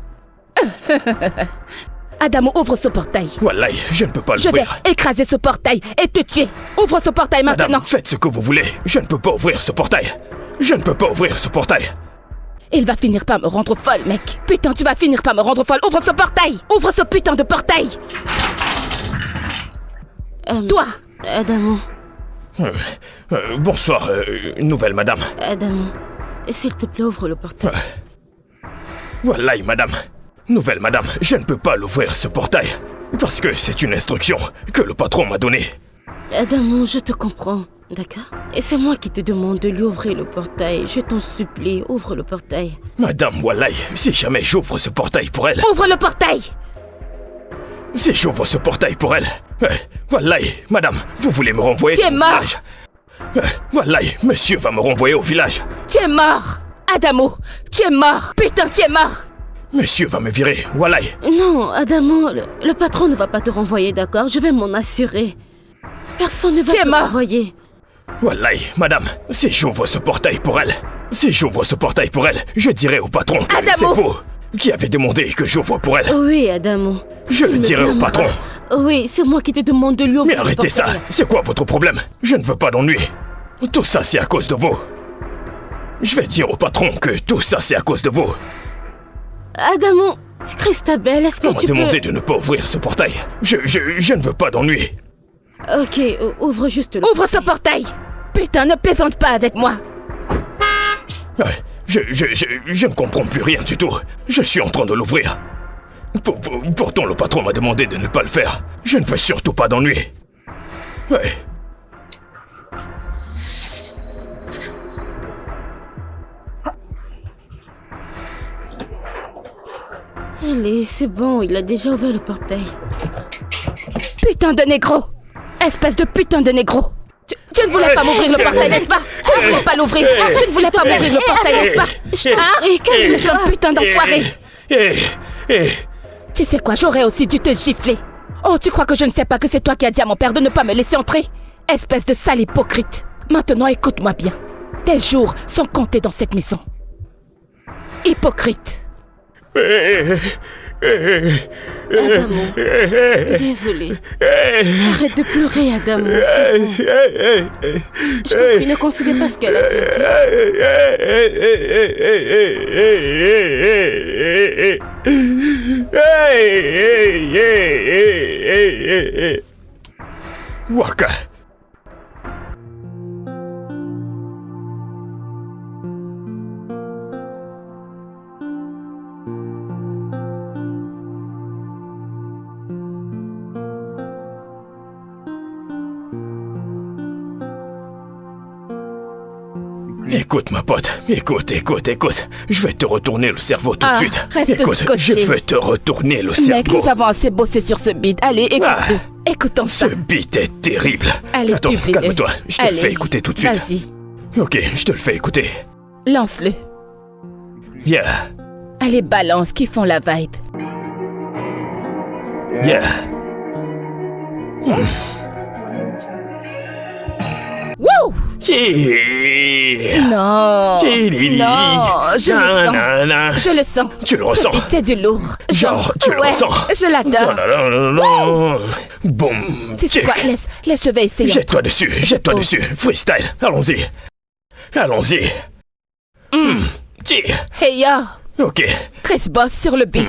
Adamo, ouvre ce portail. Wallahi, je ne peux pas Je vais l'ouvrir. écraser ce portail et te tuer. Ouvre ce portail maintenant. Madame, faites ce que vous voulez. Je ne peux pas ouvrir ce portail. Je ne peux pas ouvrir ce portail. Il va finir par me rendre folle, mec. Putain, tu vas finir par me rendre folle. Ouvre ce portail. Ouvre ce putain de portail. Toi. Adamo, Bonsoir, nouvelle madame. Adamo, s'il te plaît, ouvre le portail. Wallahi, madame. Nouvelle madame, je ne peux pas l'ouvrir ce portail. Parce que c'est une instruction que le patron m'a donnée. Adamo, je te comprends, d'accord? Et c'est moi qui te demande de lui ouvrir le portail. Je t'en supplie, ouvre le portail. Madame, wallahi, si jamais j'ouvre ce portail pour elle... Ouvre le portail. Si j'ouvre ce portail pour elle... wallahi, madame, vous voulez me renvoyer Tu es au mort. village. Wallahi, monsieur va me renvoyer au village. Tu es mort. Adamo, tu es mort. Putain, tu es mort. Monsieur va me virer, wallahi. Non, Adamo, le patron ne va pas te renvoyer, d'accord? Je vais m'en assurer. Personne ne va Tu es te mort. renvoyer. Wallahi, madame, si j'ouvre ce portail pour elle... Si j'ouvre ce portail pour elle, je dirai au patron que Adamo. c'est vous qui avez demandé que j'ouvre pour elle. Oui, Adamo. Je le Il me dirai au blâmera. patron. Oui, c'est moi qui te demande de lui ouvrir Mais le arrêtez ça. portail. C'est quoi votre problème? Je ne veux pas d'ennui. Tout ça, c'est à cause de vous. Je vais dire au patron que tout ça, c'est à cause de vous. Adamo, Christabel, est-ce que On m'a tu demandé peux... de ne pas ouvrir ce portail. Je ne veux pas d'ennui. Ok, ouvre juste le Ouvre ce portail. Putain, ne plaisante pas avec moi. Je ne comprends plus rien du tout. Je suis en train de l'ouvrir. Pourtant, le patron m'a demandé de ne pas le faire. Je ne veux surtout pas d'ennui. Ouais. Allez, c'est bon, il a déjà ouvert le portail. Putain de négro. Espèce de putain de négro. Tu ne voulais pas m'ouvrir le portail, n'est-ce pas? Tu ne voulais pas l'ouvrir. Tu ne voulais pas m'ouvrir le portail, n'est-ce pas? Hein? Et Tu es comme putain d'enfoiré. Tu sais quoi, j'aurais aussi dû te gifler. Oh, tu crois que je ne sais pas que c'est toi qui as dit à mon père de ne pas me laisser entrer? Espèce de sale hypocrite. Maintenant, écoute-moi bien. Tes jours sont comptés dans cette maison. Hypocrite. Adamo, désolé. Arrête de pleurer, Adamo. C'est bon. Je t'en prie, ne considère pas ce qu'elle a dit, ok? Waka. Écoute, ma pote, écoute. Je vais te retourner le cerveau tout de suite. Reste Écoute, scotché. je vais te retourner le Mec, cerveau. nous avons assez bossé sur ce beat. Allez, écoute-le. Écoutons Ce ça. beat est terrible. Allez, Attends, publie-le. calme-toi. Je te le Allez, fais écouter tout de suite. Vas-y, Ok, je te le fais écouter. lance-le. Yeah. Allez, balance, qui font la vibe. Yeah. Wouh! Yeah. Non! Chili. Non, je le sens. Nanana. Je le sens. Tu le Ce ressens? beat, c'est du lourd. Genre, tu le ouais, ressens? Je l'adore. Nanana. Boum. Tu sais Check. quoi? Laisse, je vais essayer. Jette-toi dessus, jette-toi Oh. dessus. Freestyle, allons-y. Allons-y. Yeah. Hey yo! Ok. Chris Boss sur le beat.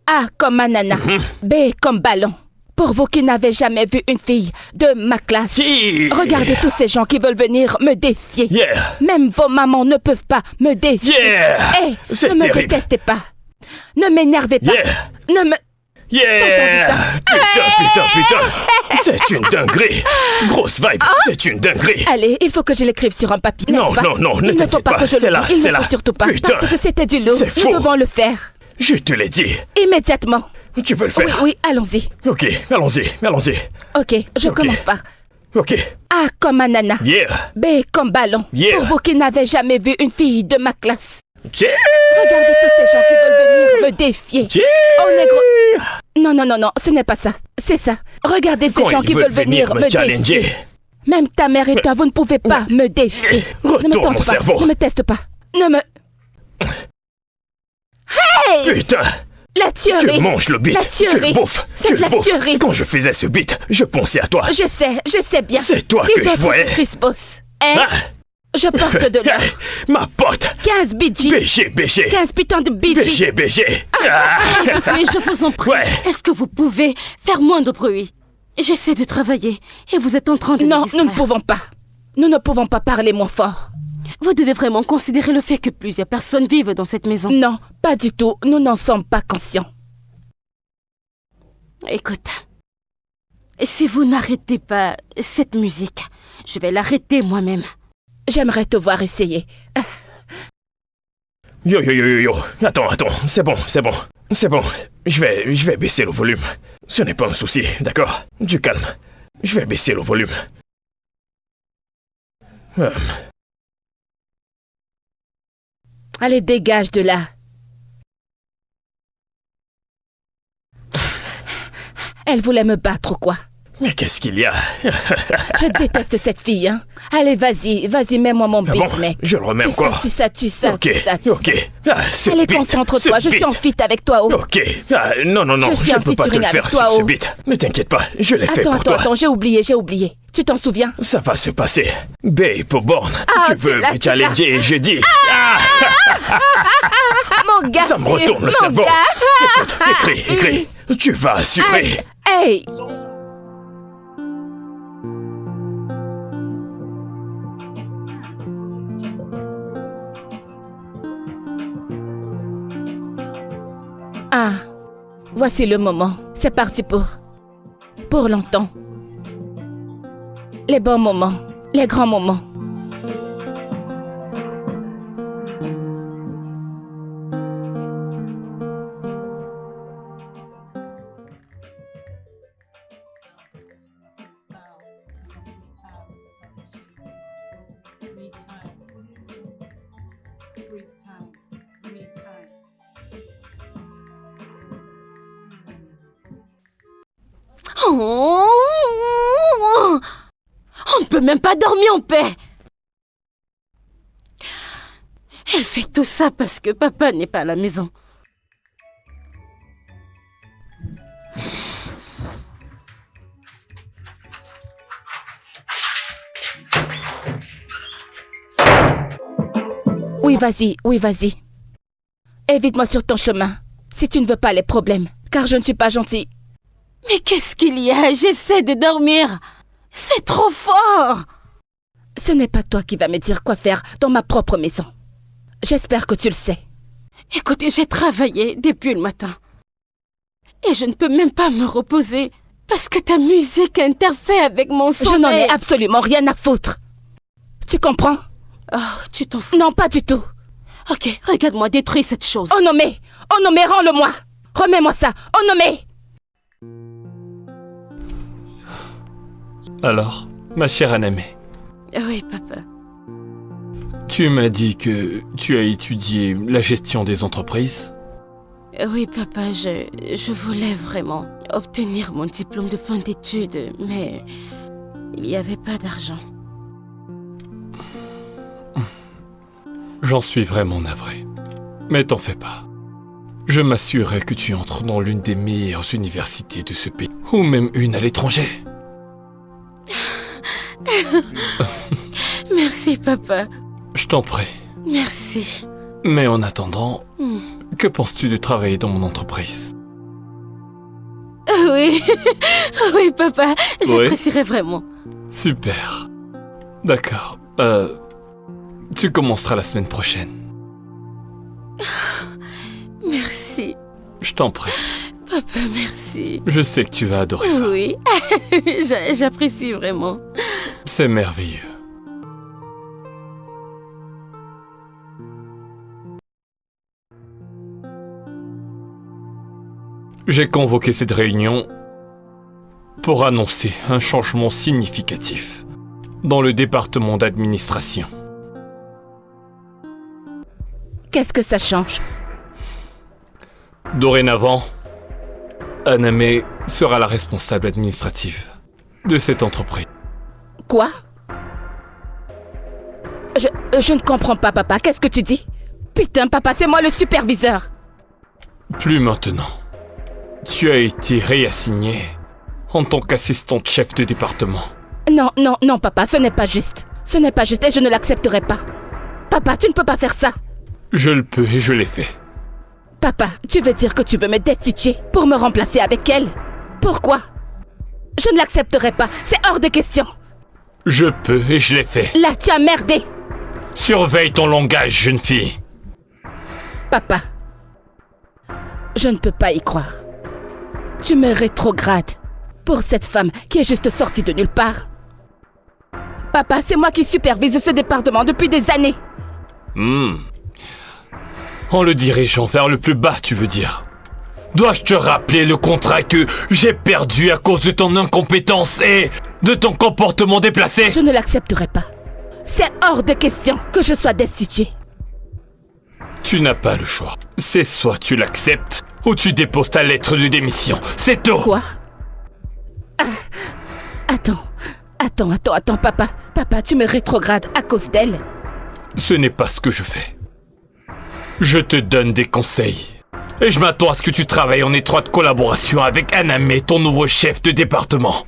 A comme ananas. B comme ballon. Pour vous qui n'avez jamais vu une fille de ma classe, Yeah. regardez tous ces gens qui veulent venir me défier. Yeah. Même vos mamans ne peuvent pas me défier. Yeah. Hey, C'est ne me terrible. détestez pas. Ne m'énervez pas. Yeah. Ne me... Yeah. T'as Putain. C'est une dinguerie. Grosse vibe, c'est une dinguerie. Allez, il faut que je l'écrive sur un papier, Non, n'est-ce pas? non, ne Il ne faut t'inquiète pas pas, que je c'est le là, dise. Il c'est ne là. faut surtout pas, Putain. parce que c'était du lourd. C'est faux. Nous devons le faire. Je te l'ai dit. Immédiatement. Tu veux le Oui, faire? oui, allons-y. Ok, allons-y. Ok, je Ok. commence par Ok. A comme ananas. Yeah. B comme ballon. Yeah. Pour vous qui n'avez jamais vu une fille de ma classe, Yeah. regardez tous ces gens qui veulent venir me défier. Yeah. Oh, négro. Non, ce n'est pas ça. C'est ça. Regardez ces Quand gens ils qui veulent venir me challenger. défier. Même ta mère et toi, vous ne pouvez pas me défier. Retourne Ne me mon tente pas. cerveau. Ne me teste pas. Ne me... Hey! Putain. La Tu tuerie. manges le beat, La tu tuerie. le bouffes, C'est tu de le la bouffes. tuerie. Quand je faisais ce beat, je pensais à toi. Je sais bien. C'est toi Qui que je d'autre voyais. que Chris Boss? Hein? Ah. Je porte de l'or. Ma pote. 15 BG. BG. 15 putains de BG. BG. Ah. Mais je vous en prie, Ouais. est-ce que vous pouvez faire moins de bruit? J'essaie de travailler et vous êtes en train de me Non, distraire. nous ne pouvons pas. Nous ne pouvons pas parler moins fort. Vous devez vraiment considérer le fait que plusieurs personnes vivent dans cette maison. Non, pas du tout. Nous n'en sommes pas conscients. Écoute, si vous n'arrêtez pas cette musique, je vais l'arrêter moi-même. J'aimerais te voir essayer. Yo. Attends. C'est bon. Je vais baisser le volume. Ce n'est pas un souci, d'accord? Du calme. Je vais baisser le volume. Allez, dégage de là. Elle voulait me battre ou quoi? Mais qu'est-ce qu'il y a? Je déteste cette fille, hein. Allez, vas-y, mets-moi mon beat, bon, mec. je le remets encore. Tu sais. Ok. Ah, ce Allez, beat, concentre-toi, ce je suis en beat. feat avec toi, oh. Ok. Ah, non, Je suis je en ne peux pas te featuring le faire avec toi, sur ce oh. beat. Ne t'inquiète pas, je l'ai fait pour toi. Attends, j'ai oublié. Tu t'en souviens? Ça va se passer. Babe Born, Ah, tu veux tu l'as, me tu l'as. challenger jeudi? Mon gars, Ça me retourne le cerveau. Écoute, écris. Tu vas assurer. Hey! Ah, voici le moment. C'est parti pour longtemps. Les bons moments, les grands moments. Oh, on ne peut même pas dormir en paix. Elle fait tout ça parce que papa n'est pas à la maison. Oui, vas-y. Évite-moi sur ton chemin, si tu ne veux pas les problèmes, car je ne suis pas gentille. Mais qu'est-ce qu'il y a? J'essaie de dormir. C'est trop fort. Ce n'est pas toi qui vas me dire quoi faire dans ma propre maison. J'espère que tu le sais. Écoutez, j'ai travaillé depuis le matin. Et je ne peux même pas me reposer parce que ta musique interfère avec mon sommeil. Je n'en ai absolument rien à foutre. Tu comprends? Oh, tu t'en fous? Non, pas du tout. Ok, regarde-moi détruire cette chose. Oh nommé, rends-le-moi. Remets-moi ça, oh nommé. Alors, ma chère Anamé, Oui, papa. tu m'as dit que tu as étudié la gestion des entreprises. Oui, papa, je voulais vraiment obtenir mon diplôme de fin d'études, mais il n'y avait pas d'argent. J'en suis vraiment navré. Mais t'en fais pas. Je m'assurerai que tu entres dans l'une des meilleures universités de ce pays, ou même une à l'étranger. Merci, papa. Je t'en prie. Merci. Mais en attendant, que penses-tu de travailler dans mon entreprise? Oui, oui, papa, Oui. j'apprécierais vraiment. Super. D'accord. Tu commenceras la semaine prochaine. Merci. Je t'en prie. Papa, merci. Je sais que tu vas adorer ça. Oui, j'apprécie vraiment. C'est merveilleux. J'ai convoqué cette réunion pour annoncer un changement significatif dans le département d'administration. Qu'est-ce que ça change? Dorénavant, Aname sera la responsable administrative de cette entreprise. Quoi? Je ne comprends pas, papa. Qu'est-ce que tu dis? Putain, papa, c'est moi le superviseur. Plus maintenant. Tu as été réassigné en tant qu'assistante chef de département. Non, non, non, papa, ce n'est pas juste. Ce n'est pas juste et je ne l'accepterai pas. Papa, tu ne peux pas faire ça. Je le peux et je l'ai fait. Papa, tu veux dire que tu veux me destituer pour me remplacer avec elle? Pourquoi? Je ne l'accepterai pas, c'est hors de question. Je peux et je l'ai fait. Là, tu as merdé. Surveille ton langage, jeune fille. Papa, je ne peux pas y croire. Tu me rétrogrades pour cette femme qui est juste sortie de nulle part. Papa, c'est moi qui supervise ce département depuis des années. En le dirigeant vers le plus bas, tu veux dire. Dois-je te rappeler le contrat que j'ai perdu à cause de ton incompétence et de ton comportement déplacé? Je ne l'accepterai pas. C'est hors de question que je sois destituée. Tu n'as pas le choix. C'est soit tu l'acceptes ou tu déposes ta lettre de démission. C'est tout. Quoi? Attends, papa. Papa, tu me rétrogrades à cause d'elle. Ce n'est pas ce que je fais. Je te donne des conseils. Et je m'attends à ce que tu travailles en étroite collaboration avec Aname, ton nouveau chef de département.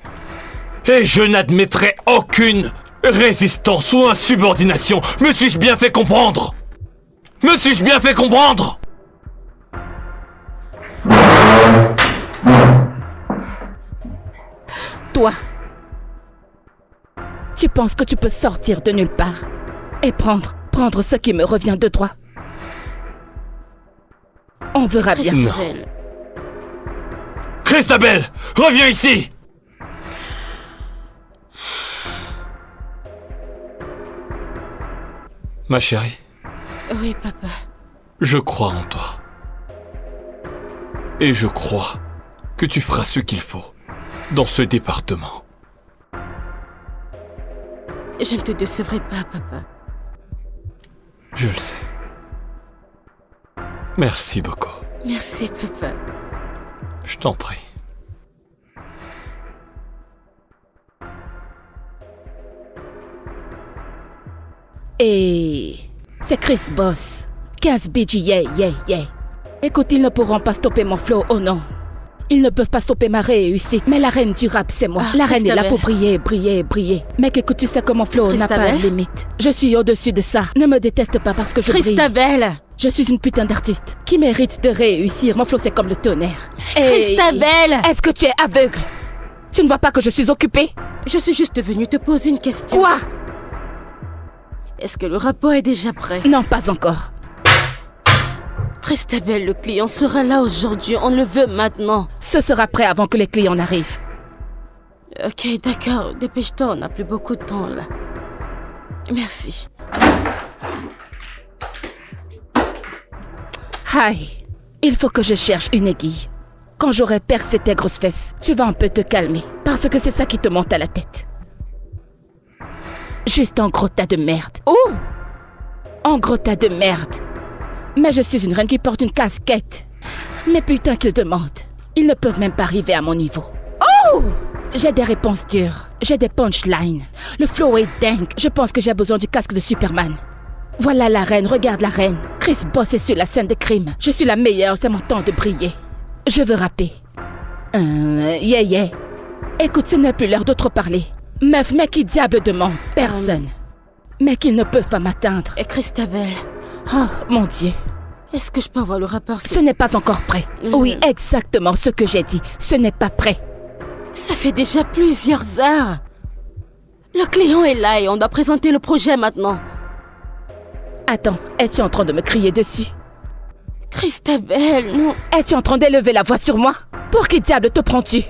Et je n'admettrai aucune résistance ou insubordination. Me suis-je bien fait comprendre? Me suis-je bien fait comprendre? Toi, tu penses que tu peux sortir de nulle part et prendre ce qui me revient de droit? On verra bien. Non. Christabel, reviens ici! Ma chérie, Oui, papa. je crois en toi. Et je crois que tu feras ce qu'il faut dans ce département. Je ne te décevrai pas, papa. Je le sais. Merci beaucoup. Merci, papa. Je t'en prie. Et c'est Chris Boss. 15 BG, yeah. Écoute, ils ne pourront pas stopper mon flow, oh non. Ils ne peuvent pas stopper ma réussite. Mais la reine du rap, c'est moi. La reine est là pour briller. Mec, écoute, tu sais que mon flow n'a pas de limite. Je suis au-dessus de ça. Ne me déteste pas parce que je brille. Christabel! Je suis une putain d'artiste qui mérite de réussir. Mon flow, c'est comme le tonnerre. Christabel! Est-ce que tu es aveugle? Tu ne vois pas que je suis occupée? Je suis juste venue te poser une question. Quoi? Est-ce que le rapport est déjà prêt? Non, pas encore. Christabel, le client sera là aujourd'hui. On le veut maintenant. Ce sera prêt avant que les clients n'arrivent. Ok, d'accord. Dépêche-toi, on n'a plus beaucoup de temps là. Merci. Aïe, il faut que je cherche une aiguille. Quand j'aurai percé tes grosses fesses, tu vas un peu te calmer. Parce que c'est ça qui te monte à la tête. Juste un gros tas de merde. Oh! Un gros tas de merde. Mais je suis une reine qui porte une casquette. Mais putain qu'ils demandent. Ils ne peuvent même pas arriver à mon niveau. Oh! J'ai des réponses dures. J'ai des punchlines. Le flow est dingue. Je pense que j'ai besoin du casque de Superman. Voilà la reine, regarde la reine. Chris Boss est sur la scène des crimes. Je suis la meilleure, c'est mon temps de briller. Je veux rapper. Yeah. Écoute, ce n'est plus l'heure de trop parler. Meuf, mais qui diable demande? Personne. Mais qu'ils ne peuvent pas m'atteindre. Et Christabel, Oh, mon Dieu. est-ce que je peux avoir le rappeur? Ce n'est pas encore prêt. Oui, exactement ce que j'ai dit. Ce n'est pas prêt. Ça fait déjà plusieurs heures. Le client est là et on doit présenter le projet maintenant. Attends, es-tu en train de me crier dessus? Christabel, non. Es-tu en train d'élever la voix sur moi? Pour qui diable te prends-tu?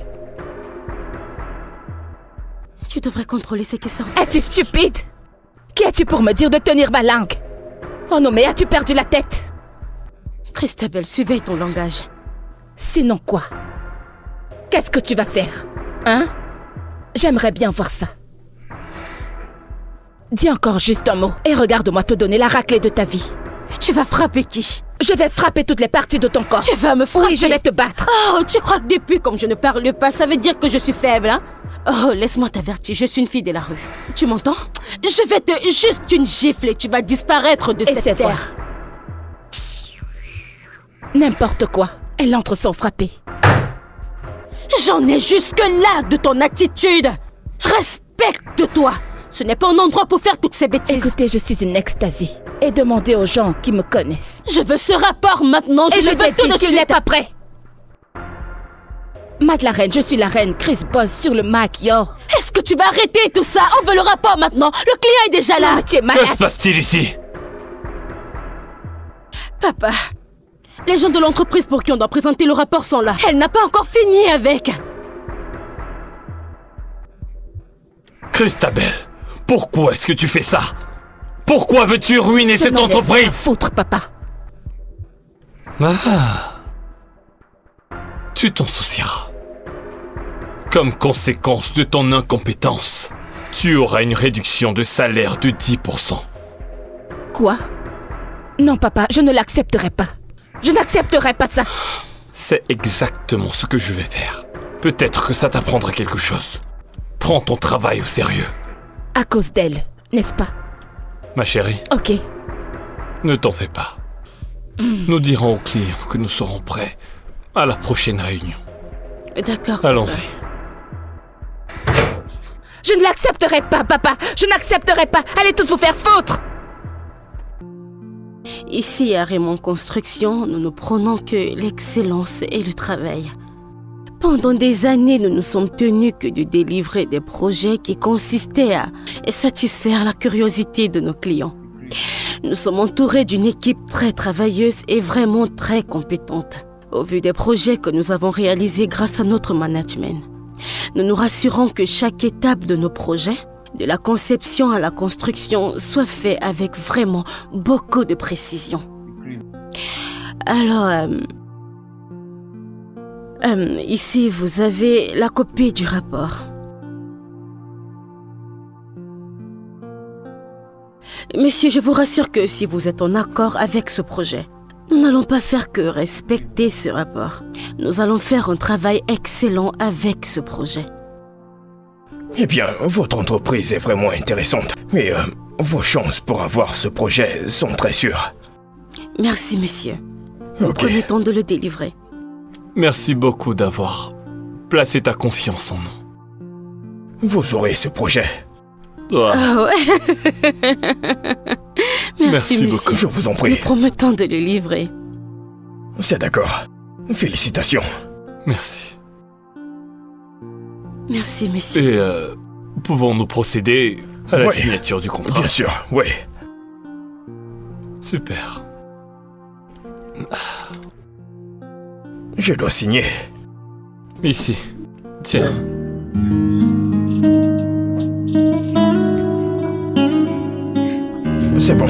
Tu devrais contrôler ce qui sort. Es-tu stupide? Qui es-tu pour me dire de tenir ma langue? Oh non, mais as-tu perdu la tête? Christabel, surveille ton langage. Sinon quoi? Qu'est-ce que tu vas faire? Hein? J'aimerais bien voir ça. Dis encore juste un mot et regarde-moi te donner la raclée de ta vie. Tu vas frapper qui? Je vais frapper toutes les parties de ton corps. Tu vas me frapper? Oui, je vais te battre. Oh, tu crois que depuis, comme je ne parle pas, ça veut dire que je suis faible, hein? Oh, laisse-moi t'avertir, je suis une fille de la rue. Tu m'entends? Je vais te juste une gifle et tu vas disparaître de cette terre. voir. N'importe quoi. Elle entre sans frapper. J'en ai jusque-là de ton attitude. Respecte-toi. Ce n'est pas un endroit pour faire toutes ces bêtises. Écoutez, je suis une extasie. Et demandez aux gens qui me connaissent. Je veux ce rapport maintenant. Et je le t'ai veux tout de dit qu'il suite. n'est pas prêt. Matt la reine, je suis la reine. Chris Boss sur le Mac, yo. Est-ce que tu vas arrêter tout ça? On veut le rapport maintenant. Le client est déjà là. Non, mais tu es Que malade. se passe-t-il ici? Papa, les gens de l'entreprise pour qui on doit présenter le rapport sont là. Elle n'a pas encore fini avec. Christabel, pourquoi est-ce que tu fais ça? Pourquoi veux-tu ruiner cette Je n'en ai rien à entreprise? foutre, papa. Ah. Tu t'en soucieras. Comme conséquence de ton incompétence, tu auras une réduction de salaire de 10%. Quoi? Non, papa, je ne l'accepterai pas. Je n'accepterai pas ça. C'est exactement ce que je vais faire. Peut-être que ça t'apprendra quelque chose. Prends ton travail au sérieux. À cause d'elle, n'est-ce pas? Ma chérie, Ok. ne t'en fais pas. Nous dirons aux clients que nous serons prêts à la prochaine réunion. D'accord. Allons-y. Je ne l'accepterai pas, papa. Je n'accepterai pas. Allez tous vous faire foutre. Ici, à Raymond Construction, nous ne prônons que l'excellence et le travail. Pendant des années, nous ne sommes tenus que de délivrer des projets qui consistaient à satisfaire la curiosité de nos clients. Nous sommes entourés d'une équipe très travailleuse et vraiment très compétente. Au vu des projets que nous avons réalisés grâce à notre management, nous nous rassurons que chaque étape de nos projets, de la conception à la construction, soit fait avec vraiment beaucoup de précision. Alors, ici, vous avez la copie du rapport. Monsieur, je vous rassure que si vous êtes en accord avec ce projet, nous n'allons pas faire que respecter ce rapport. Nous allons faire un travail excellent avec ce projet. Eh bien, votre entreprise est vraiment intéressante. Mais vos chances pour avoir ce projet sont très sûres. Merci, monsieur. Nous Ok. promettons de le délivrer. Merci beaucoup d'avoir placé ta confiance en nous. Vous aurez ce projet. Ah, Ah ouais. Merci monsieur. beaucoup. Je vous en Nous prie. promettons de le livrer. C'est d'accord. Félicitations. merci. Merci, monsieur. Et pouvons-nous procéder à la Oui. signature du contrat? Bien sûr, oui. Super. Je dois signer. Ici. Tiens. C'est bon.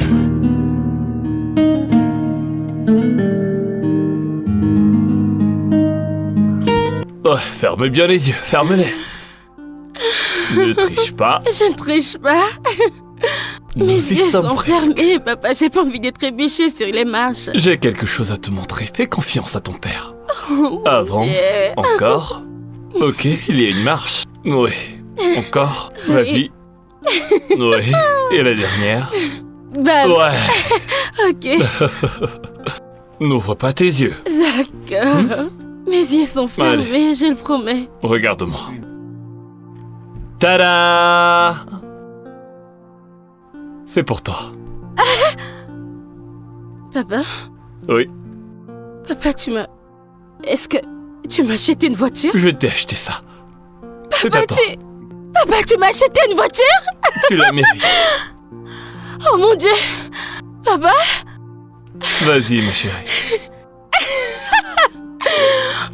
Oh, ferme bien les yeux, ferme-les. Ne triche pas. Je ne triche pas. Nous Mes y yeux sommes sont prêts. fermés, papa. J'ai pas envie d'être trébuché sur les marches. J'ai quelque chose à te montrer. Fais confiance à ton père. Avance, Dieu. encore. Ok, il y a une marche. Oui, encore. Vas-y. Oui, et la dernière. Bah, Ouais, ok, n'ouvre pas tes yeux. d'accord. Mes yeux sont fermés, je le promets. Regarde-moi. Tada! C'est pour toi. Papa, Oui, papa, Est-ce que tu m'as acheté une voiture? je t'ai acheté ça. C'est à toi. Papa, tu m'as acheté une voiture? Tu la mérites. Oh mon Dieu! Papa? Vas-y, ma chérie.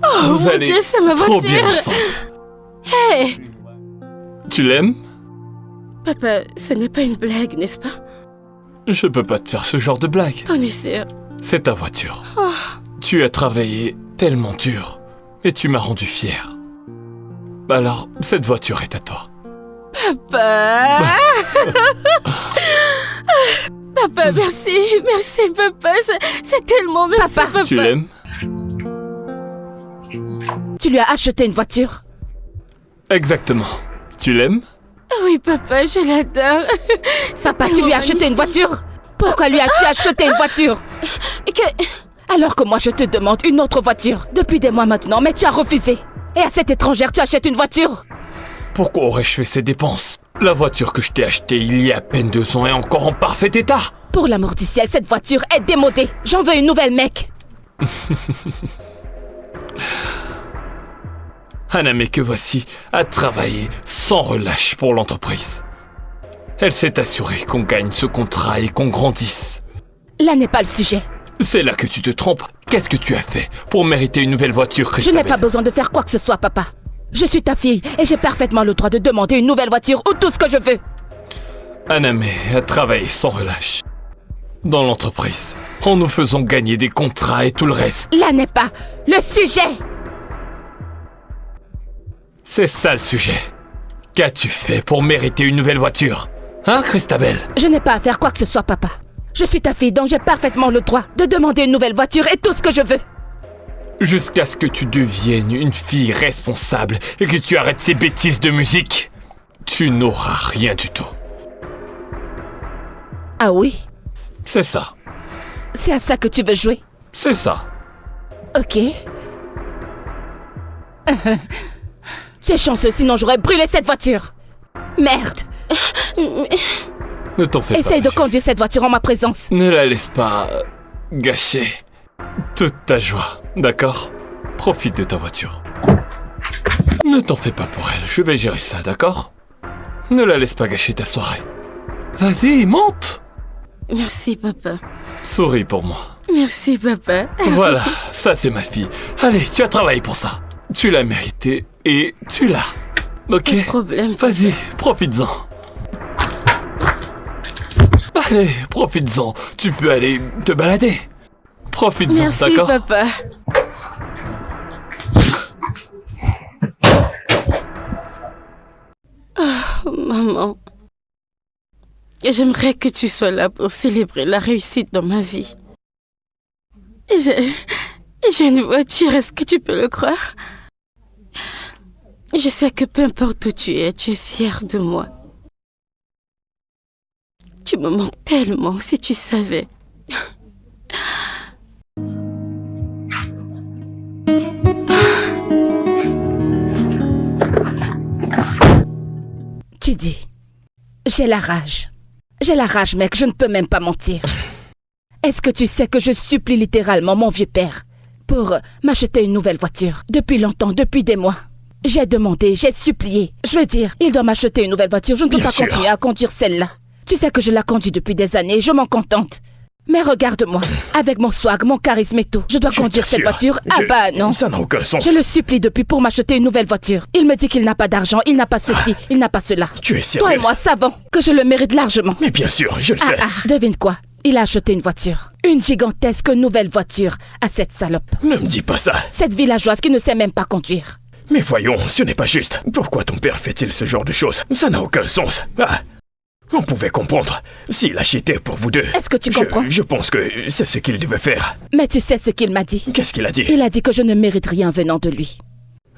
Oh Vous mon allez Dieu, c'est ma trop voiture! bien ensemble. Hey! Tu l'aimes? Papa, ce n'est pas une blague, n'est-ce pas? Je peux pas te faire ce genre de blague. T'en es sûr? C'est ta voiture. Oh. Tu as travaillé tellement dur et tu m'as rendu fier. Alors, cette voiture est à toi. Papa! Papa, merci, merci, papa. C'est tellement merci, papa. Tu l'aimes? Tu lui as acheté une voiture? Exactement. Tu l'aimes? Oui, papa, je l'adore. Papa, tu lui as acheté une voiture? Pourquoi lui as-tu acheté une voiture? Alors que moi, je te demande une autre voiture. Depuis des mois maintenant, mais tu as refusé. Et à cette étrangère, tu achètes une voiture? Pourquoi aurais-je fait ces dépenses? La voiture que je t'ai achetée il y a à peine 2 ans est encore en parfait état. Pour l'amour du ciel, cette voiture est démodée. J'en veux une nouvelle, mec. Haname que voici a travaillé sans relâche pour l'entreprise. Elle s'est assurée qu'on gagne ce contrat et qu'on grandisse. Là n'est pas le sujet. C'est là que tu te trompes. Qu'est-ce que tu as fait pour mériter une nouvelle voiture, Je Christabel? n'ai pas besoin de faire quoi que ce soit, papa. Je suis ta fille et j'ai parfaitement le droit de demander une nouvelle voiture ou tout ce que je veux. Haname a travaillé sans relâche dans l'entreprise, en nous faisant gagner des contrats et tout le reste. Là n'est pas le sujet. C'est ça le sujet. Qu'as-tu fait pour mériter une nouvelle voiture? Hein, Christabel? Je n'ai pas à faire quoi que ce soit, papa. Je suis ta fille, donc j'ai parfaitement le droit de demander une nouvelle voiture et tout ce que je veux. Jusqu'à ce que tu deviennes une fille responsable et que tu arrêtes ces bêtises de musique, tu n'auras rien du tout. Ah oui? C'est ça. C'est à ça que tu veux jouer? C'est ça. Ok. Tu es chanceux, sinon j'aurais brûlé cette voiture. Merde. Ne t'en fais pas. Essaye de ma chérie. conduire cette voiture en ma présence. Ne la laisse pas gâcher toute ta joie, d'accord? Profite de ta voiture. Ne t'en fais pas pour elle, je vais gérer ça, d'accord? Ne la laisse pas gâcher ta soirée. Vas-y, monte! Merci, papa. Souris pour moi. Merci, papa. Voilà, ça c'est ma fille. Allez, tu as travaillé pour ça. Tu l'as mérité et tu l'as. Ok? Pas de problème. Vas-y, profites-en. Allez, profites-en. Tu peux aller te balader. Profites-en, Merci, d'accord? papa. Oh, maman. J'aimerais que tu sois là pour célébrer la réussite dans ma vie. J'ai une voiture, est-ce que tu peux le croire? Je sais que peu importe où tu es fière de moi. Tu me manques tellement, si tu savais. Chidi, j'ai la rage. J'ai la rage, mec, je ne peux même pas mentir. Est-ce que tu sais que je supplie littéralement mon vieux père pour m'acheter une nouvelle voiture? Depuis longtemps, depuis des mois. J'ai demandé, j'ai supplié. Je veux dire, il doit m'acheter une nouvelle voiture. Je ne peux Bien pas sûr. continuer à conduire celle-là. Tu sais que je la conduis depuis des années et je m'en contente. Mais regarde-moi, avec mon swag, mon charisme et tout, je dois conduire cette voiture? Ah bah non. Ça n'a aucun sens. Je le supplie depuis pour m'acheter une nouvelle voiture. Il me dit qu'il n'a pas d'argent, il n'a pas ceci, il n'a pas cela. Tu es Toi sérieux? et moi savons que je le mérite largement. Mais bien sûr, je le Ah sais. ah, devine quoi? Il a acheté une voiture. Une gigantesque nouvelle voiture à cette salope. Ne me dis pas ça. Cette villageoise qui ne sait même pas conduire. Mais voyons, ce n'est pas juste. Pourquoi ton père fait-il ce genre de choses? Ça n'a aucun sens. Ah, On pouvait comprendre. S'il achetait pour vous deux... Est-ce que tu comprends? Je pense que c'est ce qu'il devait faire. Mais tu sais ce qu'il m'a dit? Qu'est-ce qu'il a dit? Il a dit que je ne mérite rien venant de lui.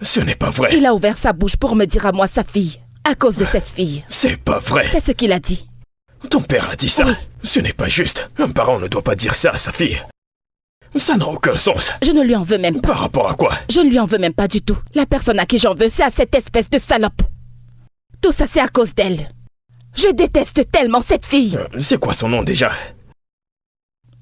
Ce n'est pas vrai. Il a ouvert sa bouche pour me dire à moi sa fille. À cause de cette fille. C'est pas vrai. C'est ce qu'il a dit. Ton père a dit ça. Oui. Ce n'est pas juste. Un parent ne doit pas dire ça à sa fille. Ça n'a aucun sens. Je ne lui en veux même pas. Par rapport à quoi? Je ne lui en veux même pas du tout. La personne à qui j'en veux, c'est à cette espèce de salope. Tout ça, c'est à cause d'elle. Je déteste tellement cette fille. C'est quoi son nom déjà?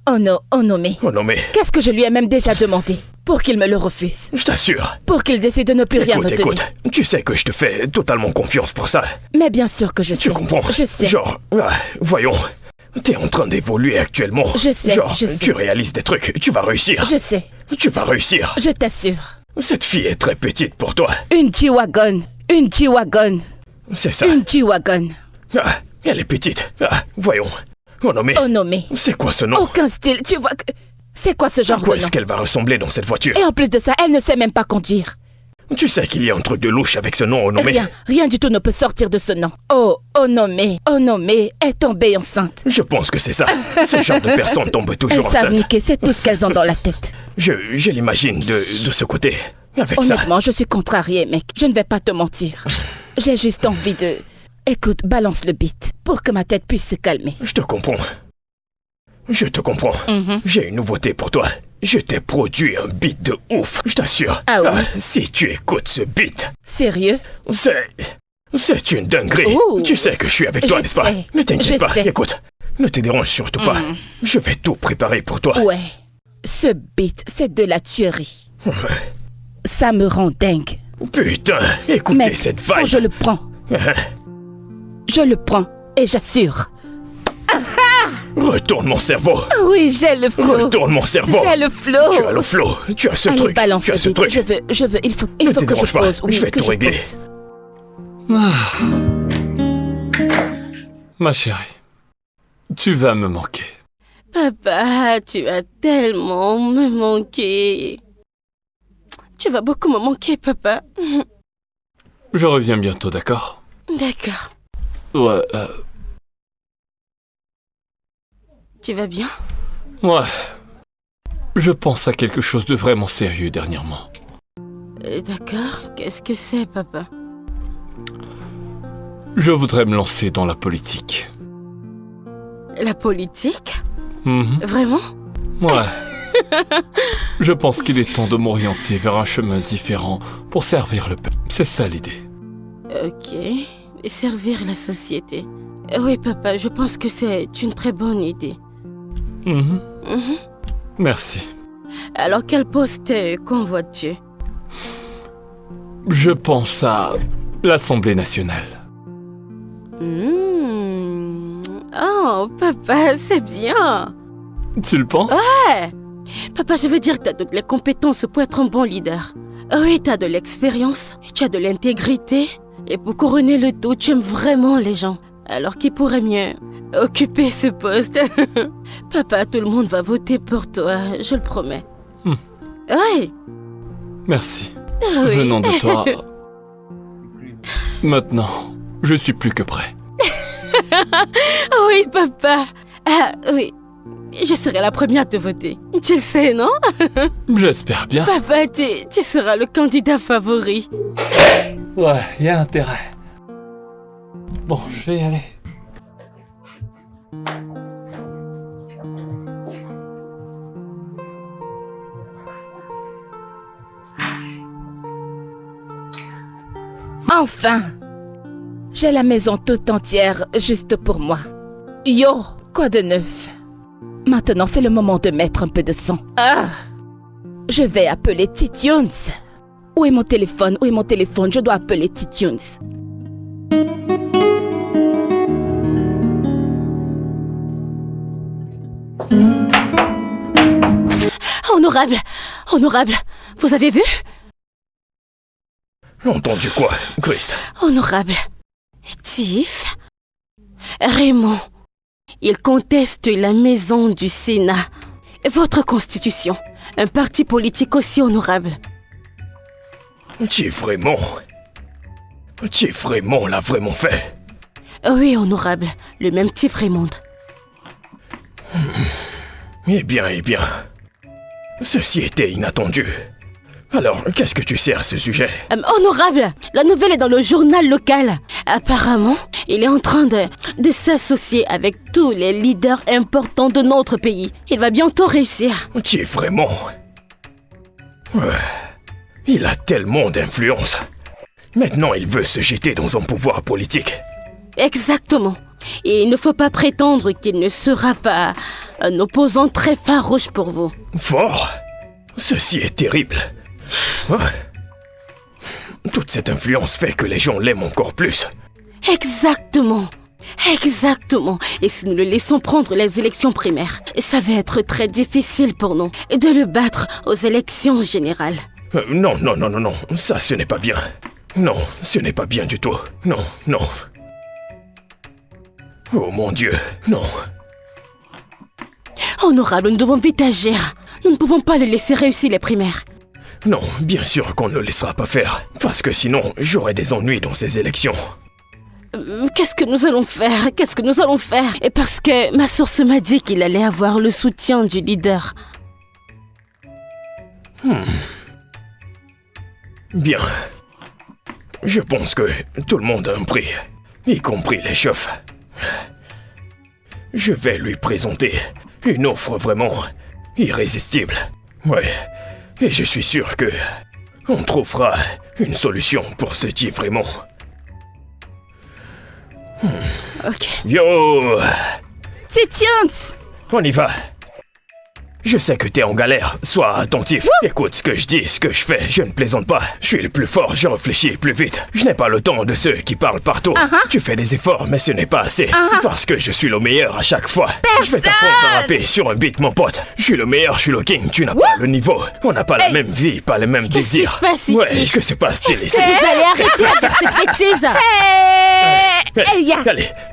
Onome. Onome. Qu'est-ce que je lui ai même déjà demandé pour qu'il me le refuse? Je t'assure. Pour qu'il décide de ne plus rien me tenir. Écoute, tu sais que je te fais totalement confiance pour ça. Mais bien sûr que je sais. Tu comprends? Je sais. Genre, voyons. T'es en train d'évoluer actuellement. Je sais, Genre, je sais. tu réalises des trucs, tu vas réussir. Je sais. Tu vas réussir. Je t'assure. Cette fille est très petite pour toi. Une G-Wagon. Une G-Wagon. C'est ça. Une G-Wagon. Elle est petite. Voyons. Onome. Onome. C'est quoi ce nom? Aucun style. Tu vois que... C'est quoi ce genre À quoi de nom? est-ce qu'elle va ressembler dans cette voiture? Et en plus de ça, elle ne sait même pas conduire. Tu sais qu'il y a un truc de louche avec ce nom, Onome. Rien du tout ne peut sortir de ce nom. Oh, Onome est tombée enceinte. Je pense que c'est ça. Ce genre de personnes tombent toujours Elles savent enceintes. niquer, c'est tout ce qu'elles ont dans la tête. Je l'imagine de ce côté. Avec ça. Honnêtement, je suis contrariée, mec. Je ne vais pas te mentir. J'ai juste envie de... Écoute, balance le beat pour que ma tête puisse se calmer. Je te comprends. Je te comprends. J'ai une nouveauté pour toi. Je t'ai produit un beat de ouf, je t'assure. Ah oui? Si tu écoutes ce beat, Sérieux? c'est une dinguerie. Ouh. Tu sais que je suis avec toi, Je n'est-ce pas? sais. Ne t'inquiète Je pas. sais. Écoute, ne te dérange surtout pas. Je vais tout préparer pour toi. Ouais. Ce beat, c'est de la tuerie. Ça me rend dingue. Putain, écoutez Mec, cette quand vibe. je le prends, je le prends et j'assure. Retourne mon cerveau. Oui, j'ai le flow. Retourne mon cerveau. J'ai le flow. Tu as le flow. Tu as ce Allez, truc. balance Tu as le ce beat. truc. Je veux, il faut Ne te que je dérange pas. pose. Oui, Je vais que tout régler. pose. Ma chérie, tu vas me manquer. Papa, tu vas tellement me manquer. Tu vas beaucoup me manquer, papa. Je reviens bientôt, d'accord? D'accord. Ouais, Tu vas bien? ouais. Je pense à quelque chose de vraiment sérieux dernièrement. D'accord. Qu'est-ce que c'est, papa? Je voudrais me lancer dans la politique. La politique? Mhm. Vraiment? Ouais. Je pense qu'il est temps de m'orienter vers un chemin différent pour servir le peuple. C'est ça l'idée. Ok. Servir la société. Oui, papa, je pense que c'est une très bonne idée. Mhm. Merci. Alors, quel poste convoites-tu? Je pense à l'Assemblée nationale. Oh, papa, c'est bien. Tu le penses? Ouais. Papa, je veux dire que tu as toutes les compétences pour être un bon leader. Oui, tu as de l'expérience, tu as de l'intégrité. Et pour couronner le tout, tu aimes vraiment les gens. Alors qui pourrait mieux occuper ce poste? Papa, tout le monde va voter pour toi, je le promets. Oui. Merci. Oui. Venant de toi. Maintenant, je suis plus que prêt. Oui, papa. Ah, oui. Je serai la première à te voter. Tu le sais, non? J'espère bien. Papa, tu seras le candidat favori. Ouais, y a intérêt. Bon, je vais y aller. Enfin! J'ai la maison toute entière juste pour moi. Yo, quoi de neuf? Maintenant, c'est le moment de mettre un peu de son. Ah! Je vais appeler Titunes. Où est mon téléphone? Où est mon téléphone? Je dois appeler Titunes. Honorable, honorable, vous avez vu? Entendu quoi, Christ? Honorable, Tiff, Raymond, il conteste la maison du Sénat, votre constitution, un parti politique aussi honorable. Chief Raymond l'a vraiment fait. Oui, honorable. Le même type Raymond. Eh bien. Ceci était inattendu. Alors, qu'est-ce que tu sais à ce sujet? Honorable, la nouvelle est dans le journal local. Apparemment, il est en train de s'associer avec tous les leaders importants de notre pays. Il va bientôt réussir. Tu es vraiment... Ouais. Il a tellement d'influence. Maintenant, il veut se jeter dans son pouvoir politique. Exactement. Et il ne faut pas prétendre qu'il ne sera pas un opposant très farouche pour vous. Fort? Ceci est terrible. Ouais. Toute cette influence fait que les gens l'aiment encore plus. Exactement. Et si nous le laissons prendre les élections primaires, ça va être très difficile pour nous de le battre aux élections générales. Non. Ça, ce n'est pas bien. Non, ce n'est pas bien du tout. Non. Oh mon Dieu, non. Honorable, nous devons vite agir. Nous ne pouvons pas le laisser réussir les primaires. Non, bien sûr qu'on ne le laissera pas faire. Parce que sinon, j'aurai des ennuis dans ces élections. Qu'est-ce que nous allons faire? Et parce que ma source m'a dit qu'il allait avoir le soutien du leader. Bien. Je pense que tout le monde a un prix, y compris les chefs. Je vais lui présenter une offre vraiment irrésistible. Ouais, et je suis sûr que on trouvera une solution pour ce type vraiment. Ok. Yo! Titians! On y va. Je sais que t'es en galère, sois attentif. Écoute ce que je dis, ce que je fais, je ne plaisante pas. Je suis le plus fort, je réfléchis plus vite. Je n'ai pas le temps de ceux qui parlent partout. Tu fais des efforts, mais ce n'est pas assez. Parce que je suis le meilleur à chaque fois. Je vais t'apprendre à rapper sur un beat, mon pote. Je suis le meilleur, je suis le king, tu n'as pas le niveau. On n'a pas la même vie, pas les mêmes désirs. Qu'est-ce qui se passe ici? Ouais, que se passe-t-il ici? Vous allez arrêter avec cette bêtise.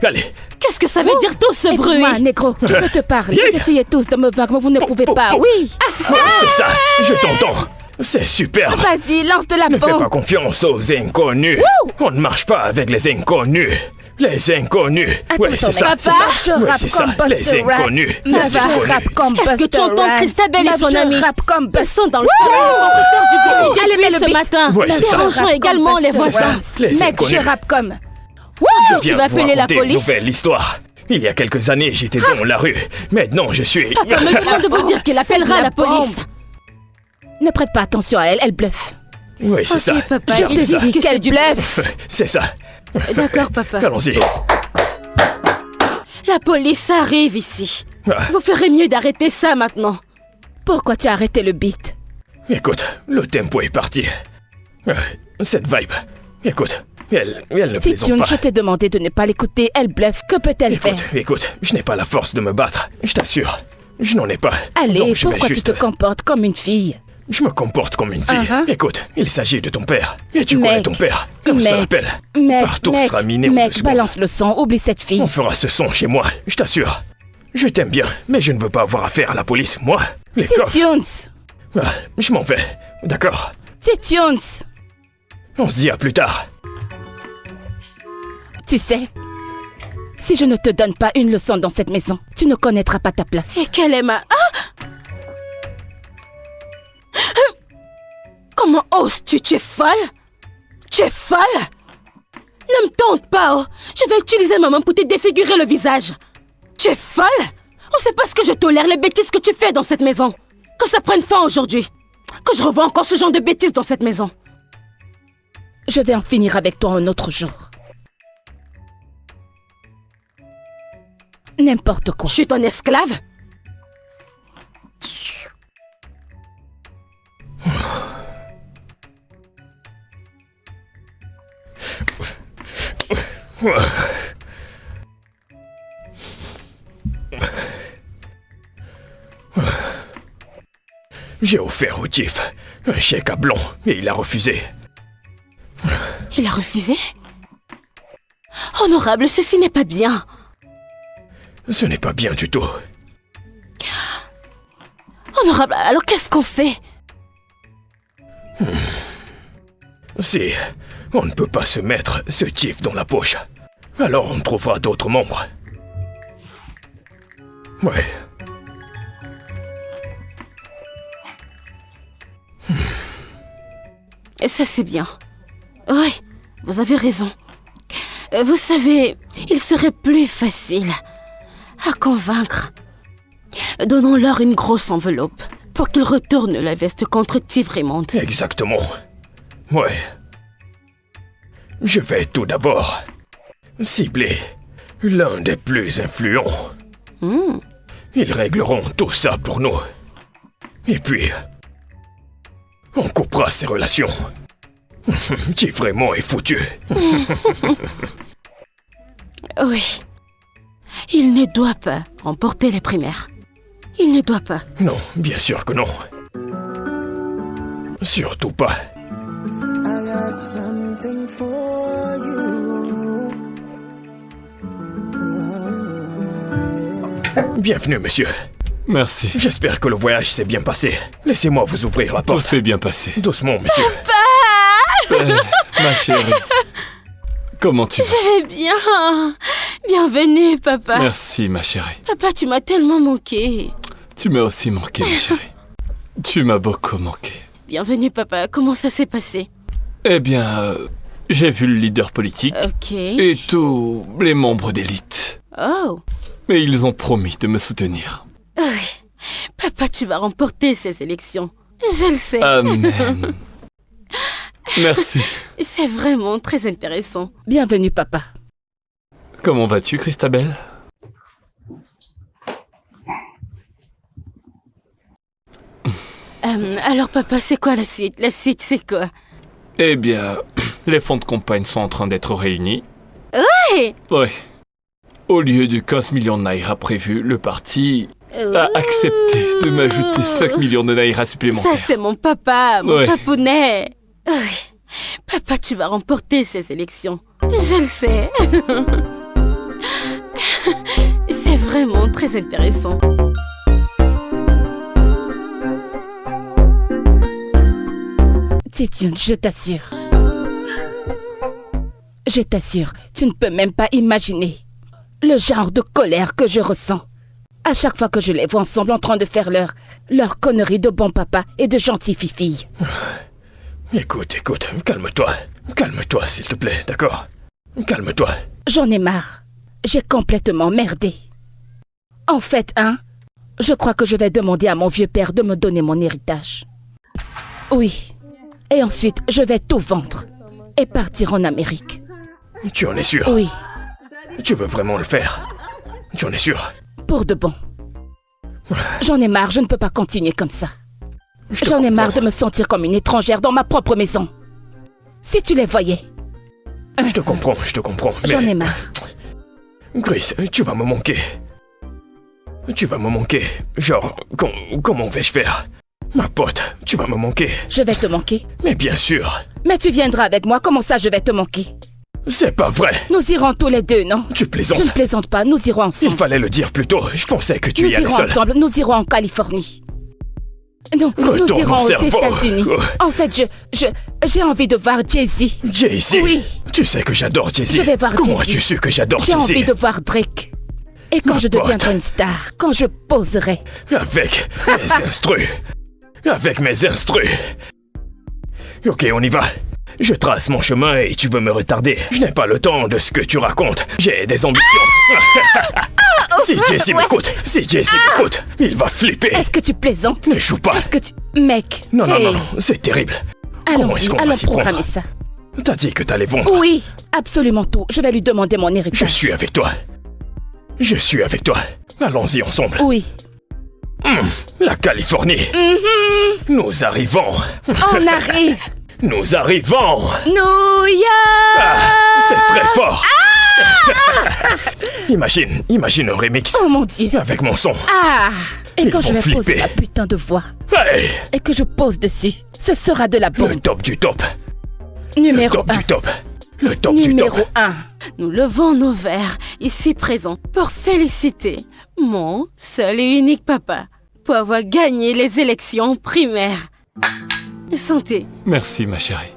Allez. Qu'est-ce que ça veut dire tout ce bruit? Écoute-moi, négro, je te parle. Vous essayez tous de me vaincre, mais vous ne pouvez pas, oui. Ouais, c'est ça, je t'entends. C'est super. Vas-y, lance de la Ne fais pas bombe. confiance aux inconnus. On ne marche pas avec les inconnus. Les inconnus. Ouais, c'est ça, c'est ça. Je Ouais, rappe c'est ça. comme Les Buster Rap. inconnus. Ma Les je inconnus. rappe comme Est-ce que Buster tu entends Rap. Christabel et Ma son je ami? rappe comme Ils Buster. sont dans le salon, ils vont faire du bruit. Allez, mets le Ce beat. matin, Ouais, c'est ça. dérangeons également les voisins. Les Mec, inconnus. je rappe comme. Je viens vas vous appeler la raconter une police? nouvelle histoire. Il y a quelques années, j'étais dans la rue. Maintenant, je suis... Papa me demande de vous dire qu'il appellera la police. Ne prête pas attention à elle, elle bluffe. Oui, c'est ça. Ok, papa, Je il te dit dis que qu'elle c'est du bluffe. C'est ça. D'accord, papa. Allons-y. La police arrive ici. Ah, Vous ferez mieux d'arrêter ça maintenant. Pourquoi tu as arrêté le beat? écoute, le tempo est parti. Cette vibe. Écoute, elle ne plaisante Titian, pas. je t'ai demandé de ne pas l'écouter, elle bluffe. Que peut-elle faire? Écoute, je n'ai pas la force de me battre. Je t'assure. Je n'en ai pas. Allez, Donc, je vais pourquoi tu juste- te comportes comme une fille? Je me comporte comme une fille. Écoute, il s'agit de ton père. Et tu Mec, connais ton père. Comment ça s'appelle? Partout sera miné en 2 mec, secondes. balance le son, oublie cette fille. On fera ce son chez moi, je t'assure. Je t'aime bien, mais je ne veux pas avoir affaire à la police, moi. Les coffres. Titians! Ah, je m'en vais, d'accord? Titians! On se dit à plus tard. Tu sais, si je ne te donne pas une leçon dans cette maison, tu ne connaîtras pas ta place. Et quelle est ma... Ah! Comment oses-tu? Tu es folle? Tu es folle? Ne me tente pas, oh. Je vais utiliser ma main pour te défigurer le visage. Tu es folle? Oh, c'est parce que je tolère les bêtises que tu fais dans cette maison. Que ça prenne fin aujourd'hui. Que je revois encore ce genre de bêtises dans cette maison. Je vais en finir avec toi un autre jour. N'importe quoi. Je suis ton esclave? J'ai offert au chief un chèque à blanc et il a refusé. Il a refusé? Honorable, ceci n'est pas bien. Ce n'est pas bien du tout. Honorable, alors qu'est-ce qu'on fait? Si on ne peut pas se mettre ce chief dans la poche, Alors on trouvera d'autres membres. Ouais. Ça, c'est bien. Oui, vous avez raison. Vous savez, il serait plus facile à convaincre. Donnons-leur une grosse enveloppe pour qu'ils retournent la veste contre Tivrimond. Exactement. Ouais. Je vais tout d'abord cibler l'un des plus influents. Ils régleront tout ça pour nous. Et puis, on coupera ces relations. Tivrimond est foutu. Oui. Il ne doit pas remporter les primaires. Il ne doit pas. Non, bien sûr que non. Surtout pas. I got something for you. Bienvenue, monsieur. Merci. J'espère que le voyage s'est bien passé. Laissez-moi vous ouvrir la Tout porte. s'est bien passé. Doucement, monsieur. Ma chérie. Comment tu vas? Eh bien, bienvenue, papa. Merci, ma chérie. Papa, tu m'as tellement manqué. Tu m'as aussi manqué, ma chérie. Tu m'as beaucoup manqué. Bienvenue, papa. Comment ça s'est passé? Eh bien, j'ai vu le leader politique Ok. et tous les membres d'élite. Oh. Et ils ont promis de me soutenir. Oui. Papa, tu vas remporter ces élections. Je le sais. Amen. Merci. C'est vraiment très intéressant. Bienvenue, papa. Comment vas-tu, Christabel? Alors, papa, c'est quoi la suite? La suite, c'est quoi? Eh bien, les fonds de campagne sont en train d'être réunis. Ouais. Oui. Au lieu de 15 millions de naira prévus, le parti a accepté de m'ajouter 5 millions de naira supplémentaires. Ça, c'est mon papa, mon Ouais. papounet. Oui. Papa, tu vas remporter ces élections. Je le sais. C'est vraiment très intéressant. Titiun, je t'assure. Je t'assure, tu ne peux même pas imaginer le genre de colère que je ressens. À chaque fois que je les vois ensemble en train de faire leur connerie de bon papa et de gentille fifille. Écoute, calme-toi. Calme-toi, s'il te plaît, d'accord? Calme-toi. J'en ai marre. J'ai complètement merdé. En fait, je crois que je vais demander à mon vieux père de me donner mon héritage. Oui. Et ensuite, je vais tout vendre et partir en Amérique. Tu en es sûr? Oui, Tu veux vraiment le faire? Tu en es sûr? pour de bon. J'en ai marre, je ne peux pas continuer comme ça. Je te J'en ai marre de comprends. me sentir comme une étrangère dans ma propre maison. Si tu les voyais, Je te comprends. j'en mais- ai marre. Chris, tu vas me manquer. Tu vas me manquer. Genre, comment vais-je faire? Ma pote, tu vas me manquer. Je vais te manquer. Mais bien sûr. Mais tu viendras avec moi, comment ça je vais te manquer? C'est pas vrai. Nous irons tous les deux, non? Tu plaisantes. Je ne plaisante pas, nous irons Il ensemble. fallait le dire plus tôt. Je pensais que tu Nous y allais irons seul. ensemble, nous irons en Californie. Nous Retourne irons mon aux cerveau. États-Unis. En fait, j'ai envie de voir Jay-Z. Jay-Z. Oui. Tu sais que j'adore Jay-Z. Je vais voir Comment Jay-Z. as-tu su que j'adore J'ai envie Jay-Z? de voir Drake. Et quand Ma je pote. deviendrai une star, quand je poserai, Avec mes instrus. Avec mes instrus. Ok, on y va. Je trace mon chemin et tu veux me retarder. Je n'ai pas le temps de ce que tu racontes. J'ai des ambitions. Si Jay-Z m'écoute, il va flipper. est-ce que tu plaisantes? Ne joue pas. Est-ce que tu... Mec, Non, hey, non, c'est terrible. Comment est-ce allons-y, qu'on va allons s'y programmer prendre? ça. T'as dit que t'allais vendre. Oui, absolument tout. Je vais lui demander mon Je héritage. suis avec toi. Je suis avec toi. Allons-y ensemble. Oui, La Californie. Nous arrivons. on arrive. Nous arrivons. New York. Ah, c'est très fort. Imagine un remix Oh mon Dieu. avec mon son. Ah. Et Ils quand je vont vais poser flipper. la putain de voix Hey, et que je pose dessus, ce sera de la le bombe. top du top. Le Numéro top 1. du top. Le top du Numéro top. 1. Nous levons nos verres ici présents pour féliciter mon seul et unique papa pour avoir gagné les élections primaires. Santé. Merci, ma chérie.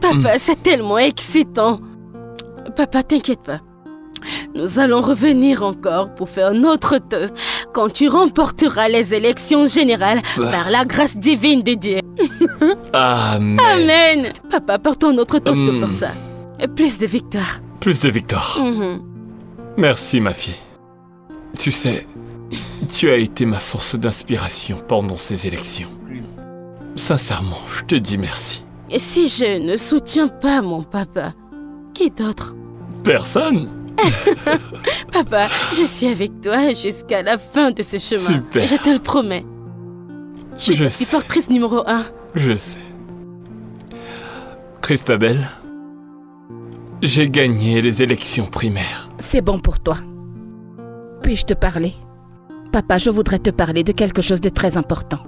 Papa, c'est tellement excitant. Papa, t'inquiète pas. Nous allons revenir encore pour faire notre toast quand tu remporteras les élections générales par la grâce divine de Dieu. Amen. Amen. Papa, portons notre toast pour ça. Et plus de victoire. Plus de victoire. Merci, ma fille. Tu sais, tu as été ma source d'inspiration pendant ces élections. Sincèrement, je te dis merci. Et si je ne soutiens pas mon papa, qui d'autre? Personne. Papa, je suis avec toi jusqu'à la fin de ce chemin. Super. Je te le promets. Je suis ta supportrice numéro 1. Je sais. Christabel, j'ai gagné les élections primaires. C'est bon pour toi. Puis-je te parler? Papa, je voudrais te parler de quelque chose de très important.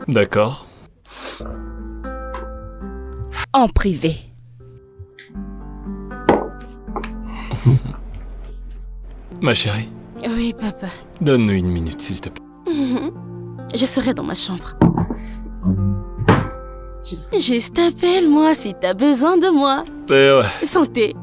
D'accord. En privé. Ma chérie, Oui, papa. donne-nous une minute, s'il te plaît. Je serai dans ma chambre. Juste appelle-moi si t'as besoin de moi. Ouais. Santé.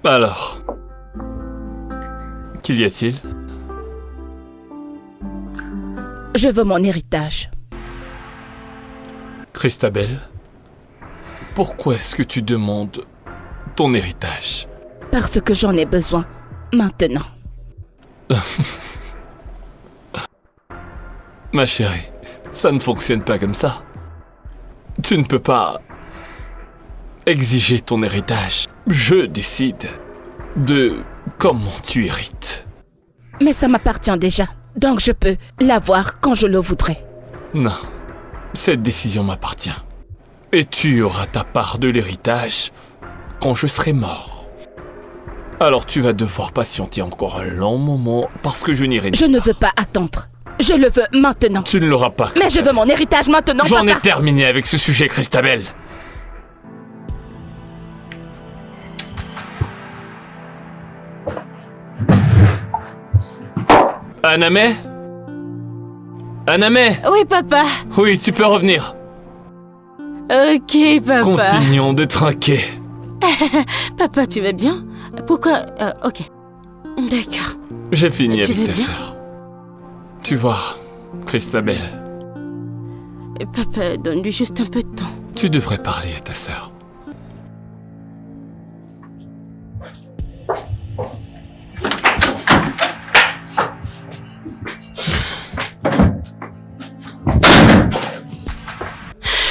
Alors, qu'y a-t-il? Je veux mon héritage. Christabel, pourquoi est-ce que tu demandes ton héritage? Parce que j'en ai besoin. Maintenant. Ma chérie, ça ne fonctionne pas comme ça. Tu ne peux pas exiger ton héritage. Je décide de comment tu hérites. Mais ça m'appartient déjà. Donc je peux l'avoir quand je le voudrais. Non, cette décision m'appartient. Et tu auras ta part de l'héritage quand je serai mort. Alors tu vas devoir patienter encore un long moment parce que je n'irai pas. Je ne veux pas attendre. Je le veux maintenant. Tu ne l'auras pas. Mais je veux mon héritage maintenant, J'en ai papa. terminé avec ce sujet, Christabel. Aname? Aname? Oui, papa. Oui, tu peux revenir. Ok, papa. Continuons de trinquer. Papa, tu vas bien? Pourquoi? Ok. D'accord. J'ai fini Tu avec vas ta bien? sœur. Tu vois, Christabel, Papa, donne-lui juste un peu de temps. tu devrais parler à ta sœur.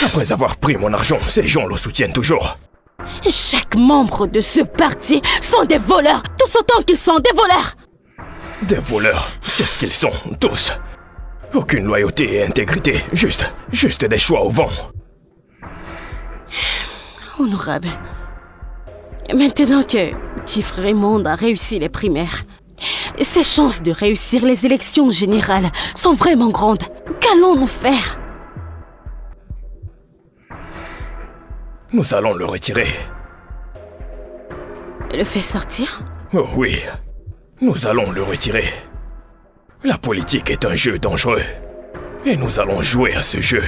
Après avoir pris mon argent, ces gens le soutiennent toujours. Chaque membre de ce parti sont des voleurs, tous autant qu'ils sont des voleurs. Des voleurs, c'est ce qu'ils sont, tous. Aucune loyauté et intégrité, juste des choix au vent. Honorable. Maintenant que petit frère Raymond a réussi les primaires, ses chances de réussir les élections générales sont vraiment grandes. Qu'allons-nous faire? Nous allons le retirer. Le fait sortir? Oh oui, nous allons le retirer. La politique est un jeu dangereux. Et nous allons jouer à ce jeu.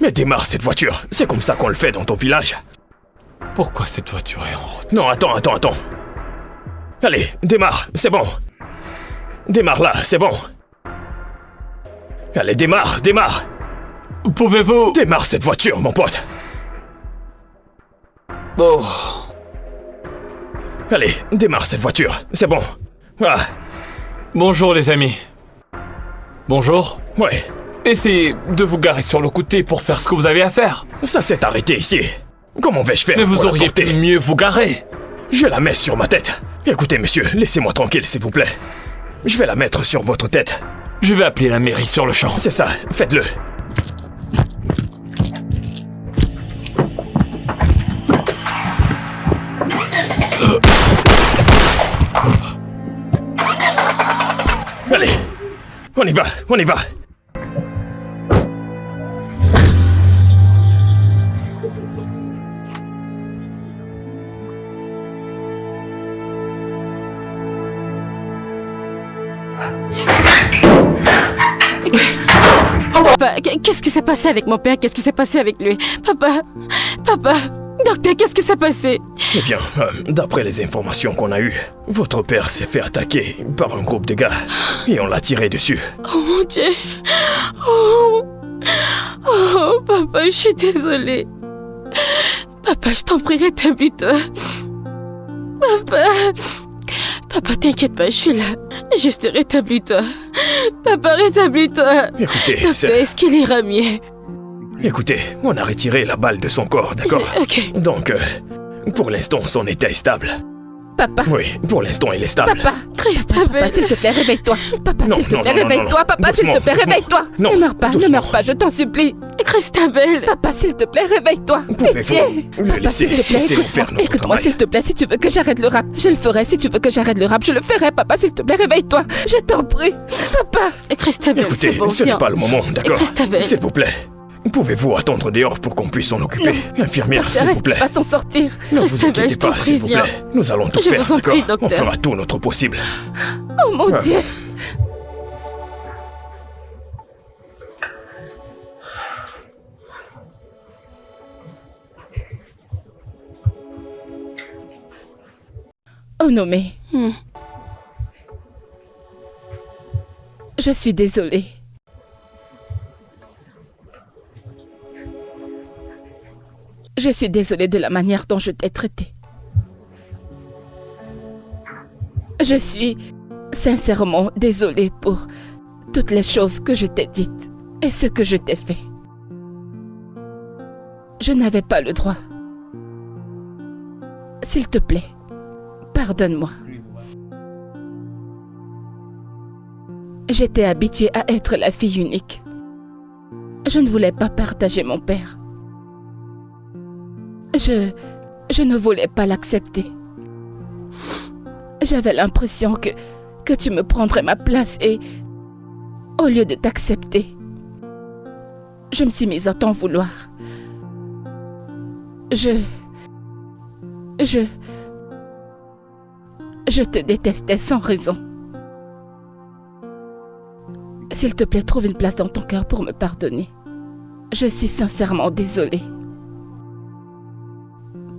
Mais démarre cette voiture, c'est comme ça qu'on le fait dans ton village. Pourquoi cette voiture est en route? Non, attends. Allez, démarre, c'est bon. Démarre là, c'est bon. Allez, démarre. Pouvez-vous... Démarre cette voiture, mon pote. Oh, Allez, démarre cette voiture, c'est bon. Ah, bonjour les amis. Bonjour. ouais, Essayez de vous garer sur le côté pour faire ce que vous avez à faire. ça s'est arrêté ici. Comment vais-je faire Mais vous pour la auriez porter? pu mieux vous garer. Je la mets sur ma tête. Écoutez, monsieur, laissez-moi tranquille, s'il vous plaît. Je vais la mettre sur votre tête. Je vais appeler la mairie sur le champ. C'est ça, faites-le. Allez, on y va, on y va. Papa, qu'est-ce qui s'est passé avec mon père? Qu'est-ce qui s'est passé avec lui? Papa, docteur, qu'est-ce qui s'est passé? Eh bien, d'après les informations qu'on a eues, votre père s'est fait attaquer par un groupe de gars et on l'a tiré dessus. Oh mon Dieu. Oh, papa, je suis désolée. Papa, je t'en prie, rétablis-toi. Papa, t'inquiète pas, je suis là. Juste rétablis-toi. Papa, rétablis-toi. Écoutez, docteur, est-ce qu'il ira mieux? Écoutez, on a retiré la balle de son corps, d'accord? Ok. Donc, pour l'instant, son état est stable. Papa. Oui, pour l'instant, il est stable. Papa. Christabel. Papa, s'il te plaît, réveille-toi. Papa, Non, s'il te non, plaît, non, non, réveille-toi. non. Papa, s'il te Doucement, plaît, doucement. réveille-toi. Non, Ne meurs pas, ne doucement. meurs pas, je t'en supplie. Christabel. Papa, s'il te plaît, réveille-toi. Pouvez-vous Pitié. le Papa, laisser, s'il te plaît, laissez-nous écoute-moi. faire notre Écoute-moi, travail. s'il te plaît, si tu veux que j'arrête le rap, je le ferai. Si tu veux que j'arrête le rap, je le ferai. Papa, s'il te plaît, réveille-toi. Je t'en prie. Papa. Christabel, Écoutez, c'est bon, ce n'est viens. pas le moment, d'accord? Christabel. S'il vous plaît. Pouvez-vous attendre dehors pour qu'on puisse s'en occuper? Infirmière, s'il vous Reste plaît. pas s'en sortir. Ne vous Christabel, inquiétez je t'en pas, prie, s'il vous viens. plaît. Nous allons tout Je faire, vous en prie, d'accord? On docteur. fera tout notre possible. Oh mon Ah. Dieu. Onome. Je suis désolée. Je suis désolée de la manière dont je t'ai traité. Je suis sincèrement désolée pour toutes les choses que je t'ai dites et ce que je t'ai fait. Je n'avais pas le droit. S'il te plaît, pardonne-moi. J'étais habituée à être la fille unique. Je ne voulais pas partager mon père. Je ne voulais pas l'accepter. J'avais l'impression que tu me prendrais ma place et, au lieu de t'accepter, je me suis mise à t'en vouloir. Je te détestais sans raison. S'il te plaît, trouve une place dans ton cœur pour me pardonner. Je suis sincèrement désolée.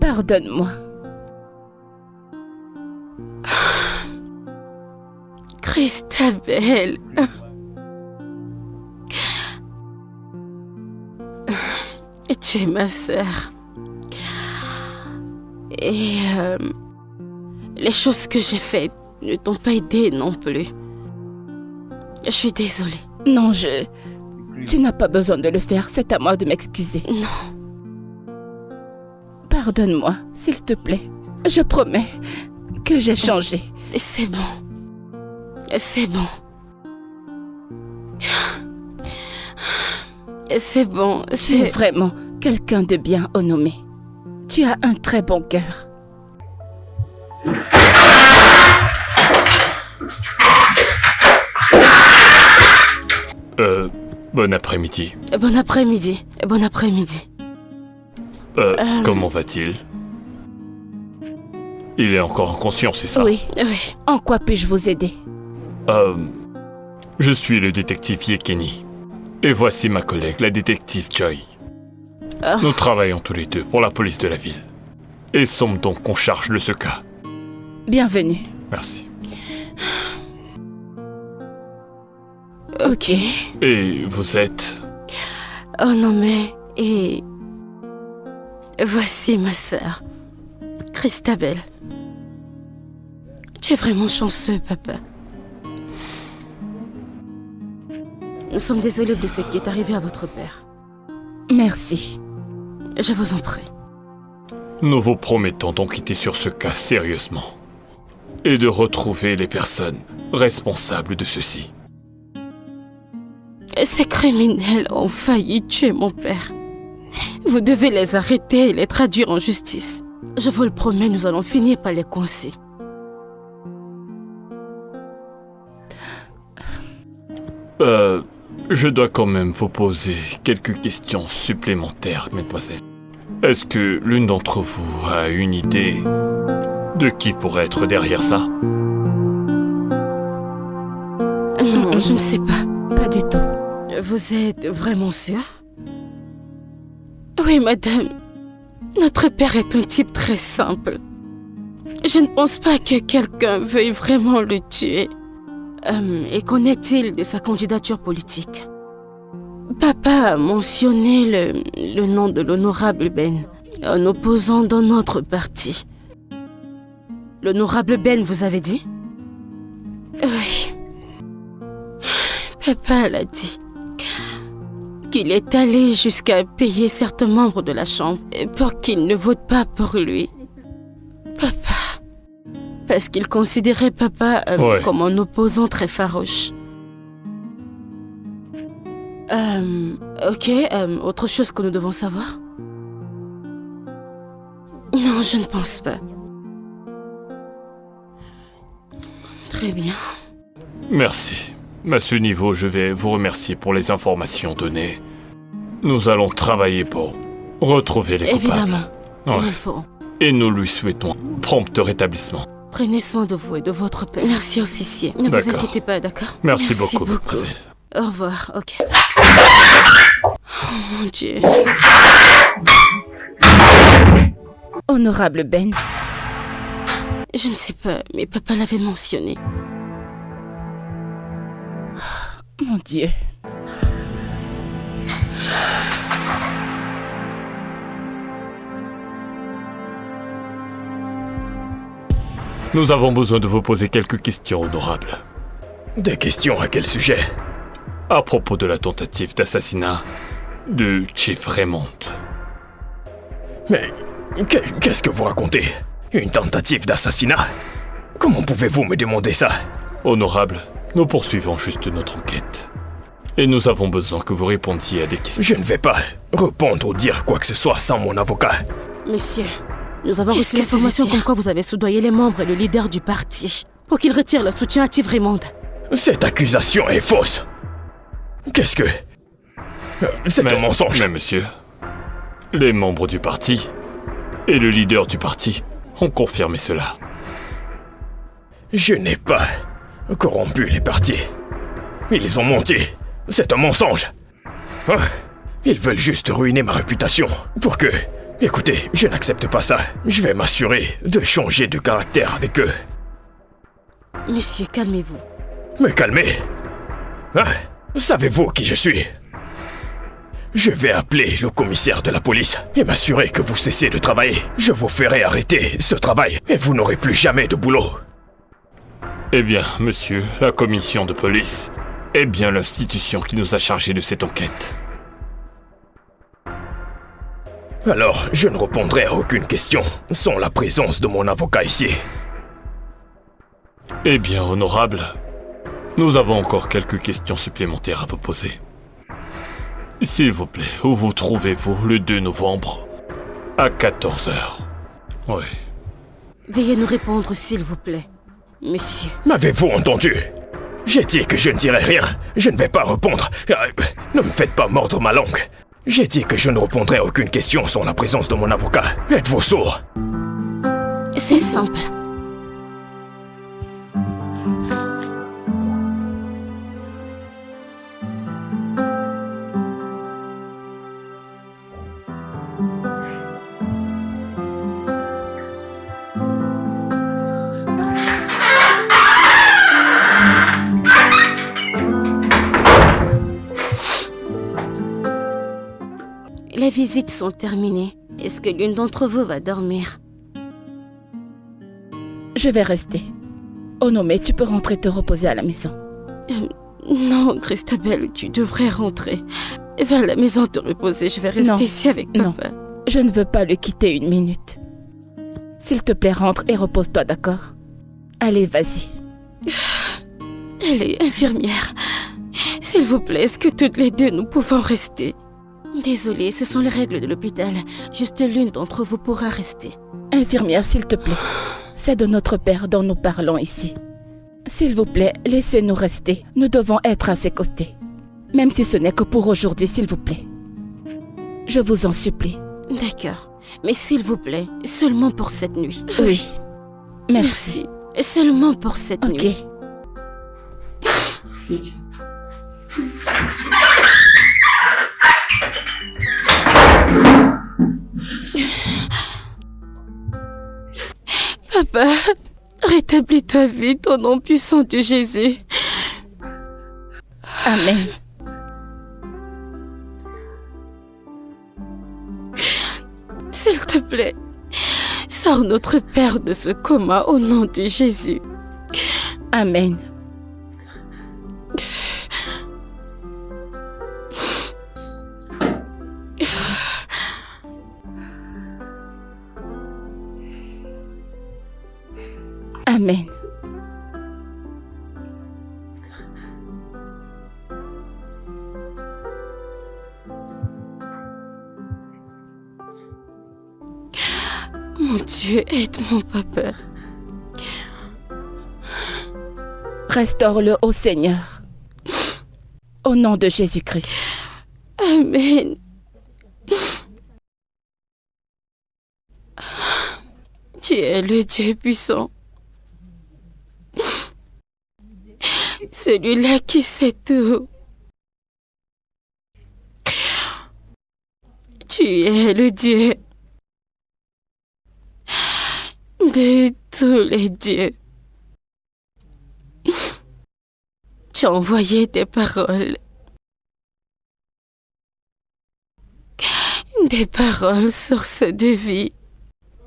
Pardonne-moi. Christabel. Tu es ma sœur. Et les choses que j'ai faites ne t'ont pas aidé non plus. Je suis désolée. Non, tu n'as pas besoin de le faire, c'est à moi de m'excuser. Non. Pardonne-moi, s'il te plaît. Je promets que j'ai changé. C'est bon. C'est bon. C'est bon. Tu es vraiment quelqu'un de bien, Onome. Tu as un très bon cœur. Bon après-midi. Bon après-midi. Bon après-midi. Comment va-t-il? Il est encore inconscient, c'est ça? Oui. Oui. En quoi puis-je vous aider? Je suis le détective Yekeni. Et voici ma collègue, la détective Joy. Nous travaillons tous les deux pour la police de la ville. Et sommes donc en charge de ce cas. Bienvenue. Merci. Ok. Et vous êtes? Oh non mais... Et... Voici ma sœur. Christabel. Tu es vraiment chanceux, papa. Nous sommes désolés de ce qui est arrivé à votre père. Merci. Je vous en prie. Nous vous promettons d'enquêter sur ce cas sérieusement. Et de retrouver les personnes responsables de ceci. Ces criminels ont failli tuer mon père. Vous devez les arrêter et les traduire en justice. Je vous le promets, nous allons finir par les coincer. Je dois quand même vous poser quelques questions supplémentaires, mademoiselle. Est-ce que l'une d'entre vous a une idée de qui pourrait être derrière ça? Non, je ne sais pas. Pas du tout. Vous êtes vraiment sûre? Oui, madame. Notre père est un type très simple. Je ne pense pas que quelqu'un veuille vraiment le tuer. Et qu'en est-il de sa candidature politique? Papa a mentionné le nom de l'honorable Ben, un opposant dans notre parti. L'honorable Ben, vous avez dit? Oui. Papa l'a dit. Qu'il est allé jusqu'à payer certains membres de la Chambre pour qu'ils ne votent pas pour lui. Papa. Parce qu'il considérait papa Ouais. comme un opposant très farouche. Ok, autre chose que nous devons savoir? Non, je ne pense pas. Très bien. Merci. À ce niveau, je vais vous remercier pour les informations données. Nous allons travailler pour retrouver les coupables. Évidemment, Ouais. nous le ferons. Et nous lui souhaitons prompt rétablissement. Prenez soin de vous et de votre père. Merci, officier. Ne vous D'accord. inquiétez pas, d'accord? Merci beaucoup, mademoiselle. Au revoir, ok. Oh mon Dieu. Honorable Ben, Je ne sais pas, mais papa l'avait mentionné. mon Dieu. Nous avons besoin de vous poser quelques questions, honorable. Des questions à quel sujet? À propos de la tentative d'assassinat de Chief Raymond. Mais qu'est-ce que vous racontez? Une tentative d'assassinat? Comment pouvez-vous me demander ça? Honorable, nous poursuivons juste notre enquête. Et nous avons besoin que vous répondiez à des questions. Je ne vais pas répondre ou dire quoi que ce soit sans mon avocat. Messieurs, nous avons Qu'est-ce reçu que ça veut l'information dire? comme quoi vous avez soudoyé les membres et le leader du parti pour qu'ils retirent le soutien à Chief Raymond. Cette accusation est fausse. Qu'est-ce que... C'est un mensonge. Mais monsieur, les membres du parti et le leader du parti ont confirmé cela. Je n'ai pas corrompu les partis. Ils ont menti. C'est un mensonge. Hein? Ils veulent juste ruiner ma réputation pour que... Écoutez, je n'accepte pas ça. Je vais m'assurer de changer de caractère avec eux. Monsieur, calmez-vous. Me calmer. Hein? Savez-vous qui je suis? Je vais appeler le commissaire de la police et m'assurer que vous cessez de travailler. Je vous ferai arrêter ce travail et vous n'aurez plus jamais de boulot. Eh bien, monsieur, la commission de police est bien l'institution qui nous a chargés de cette enquête. Alors, je ne répondrai à aucune question sans la présence de mon avocat ici. Eh bien, honorable, nous avons encore quelques questions supplémentaires à vous poser. S'il vous plaît, où vous trouvez-vous le 2 novembre à 14h? Oui. Veuillez nous répondre, s'il vous plaît. Monsieur. M'avez-vous entendu? J'ai dit que je ne dirai rien. Je ne vais pas répondre. Ne me faites pas mordre ma langue. J'ai dit que je ne répondrai à aucune question sans la présence de mon avocat. Êtes-vous sourd? C'est simple. Les visites sont terminées. Est-ce que l'une d'entre vous va dormir? Je vais rester. Onome, tu peux rentrer te reposer à la maison. Non, Christabel, tu devrais rentrer. Va à la maison te reposer. Je vais rester Non. ici avec Non. papa. Je ne veux pas le quitter une minute. S'il te plaît, rentre et repose-toi, d'accord? Allez, vas-y. Elle est infirmière. S'il vous plaît, est-ce que toutes les deux nous pouvons rester? Désolée, ce sont les règles de l'hôpital. Juste l'une d'entre vous pourra rester. Infirmière, s'il te plaît. C'est de notre père dont nous parlons ici. S'il vous plaît, laissez-nous rester. Nous devons être à ses côtés. Même si ce n'est que pour aujourd'hui, s'il vous plaît. Je vous en supplie. D'accord. Mais s'il vous plaît, seulement pour cette nuit. Oui. Merci. Seulement pour cette nuit. Papa, rétablis-toi vite au nom puissant de Jésus. Amen. S'il te plaît, sors notre Père de ce coma au nom de Jésus. Amen. Amen. Mon Dieu, aide mon papa. Restaure-le au Seigneur. Au nom de Jésus-Christ. Amen. Tu es le Dieu puissant. Celui-là qui sait tout. Tu es le Dieu de tous les dieux. Tu as envoyé des paroles. Des paroles source de vie.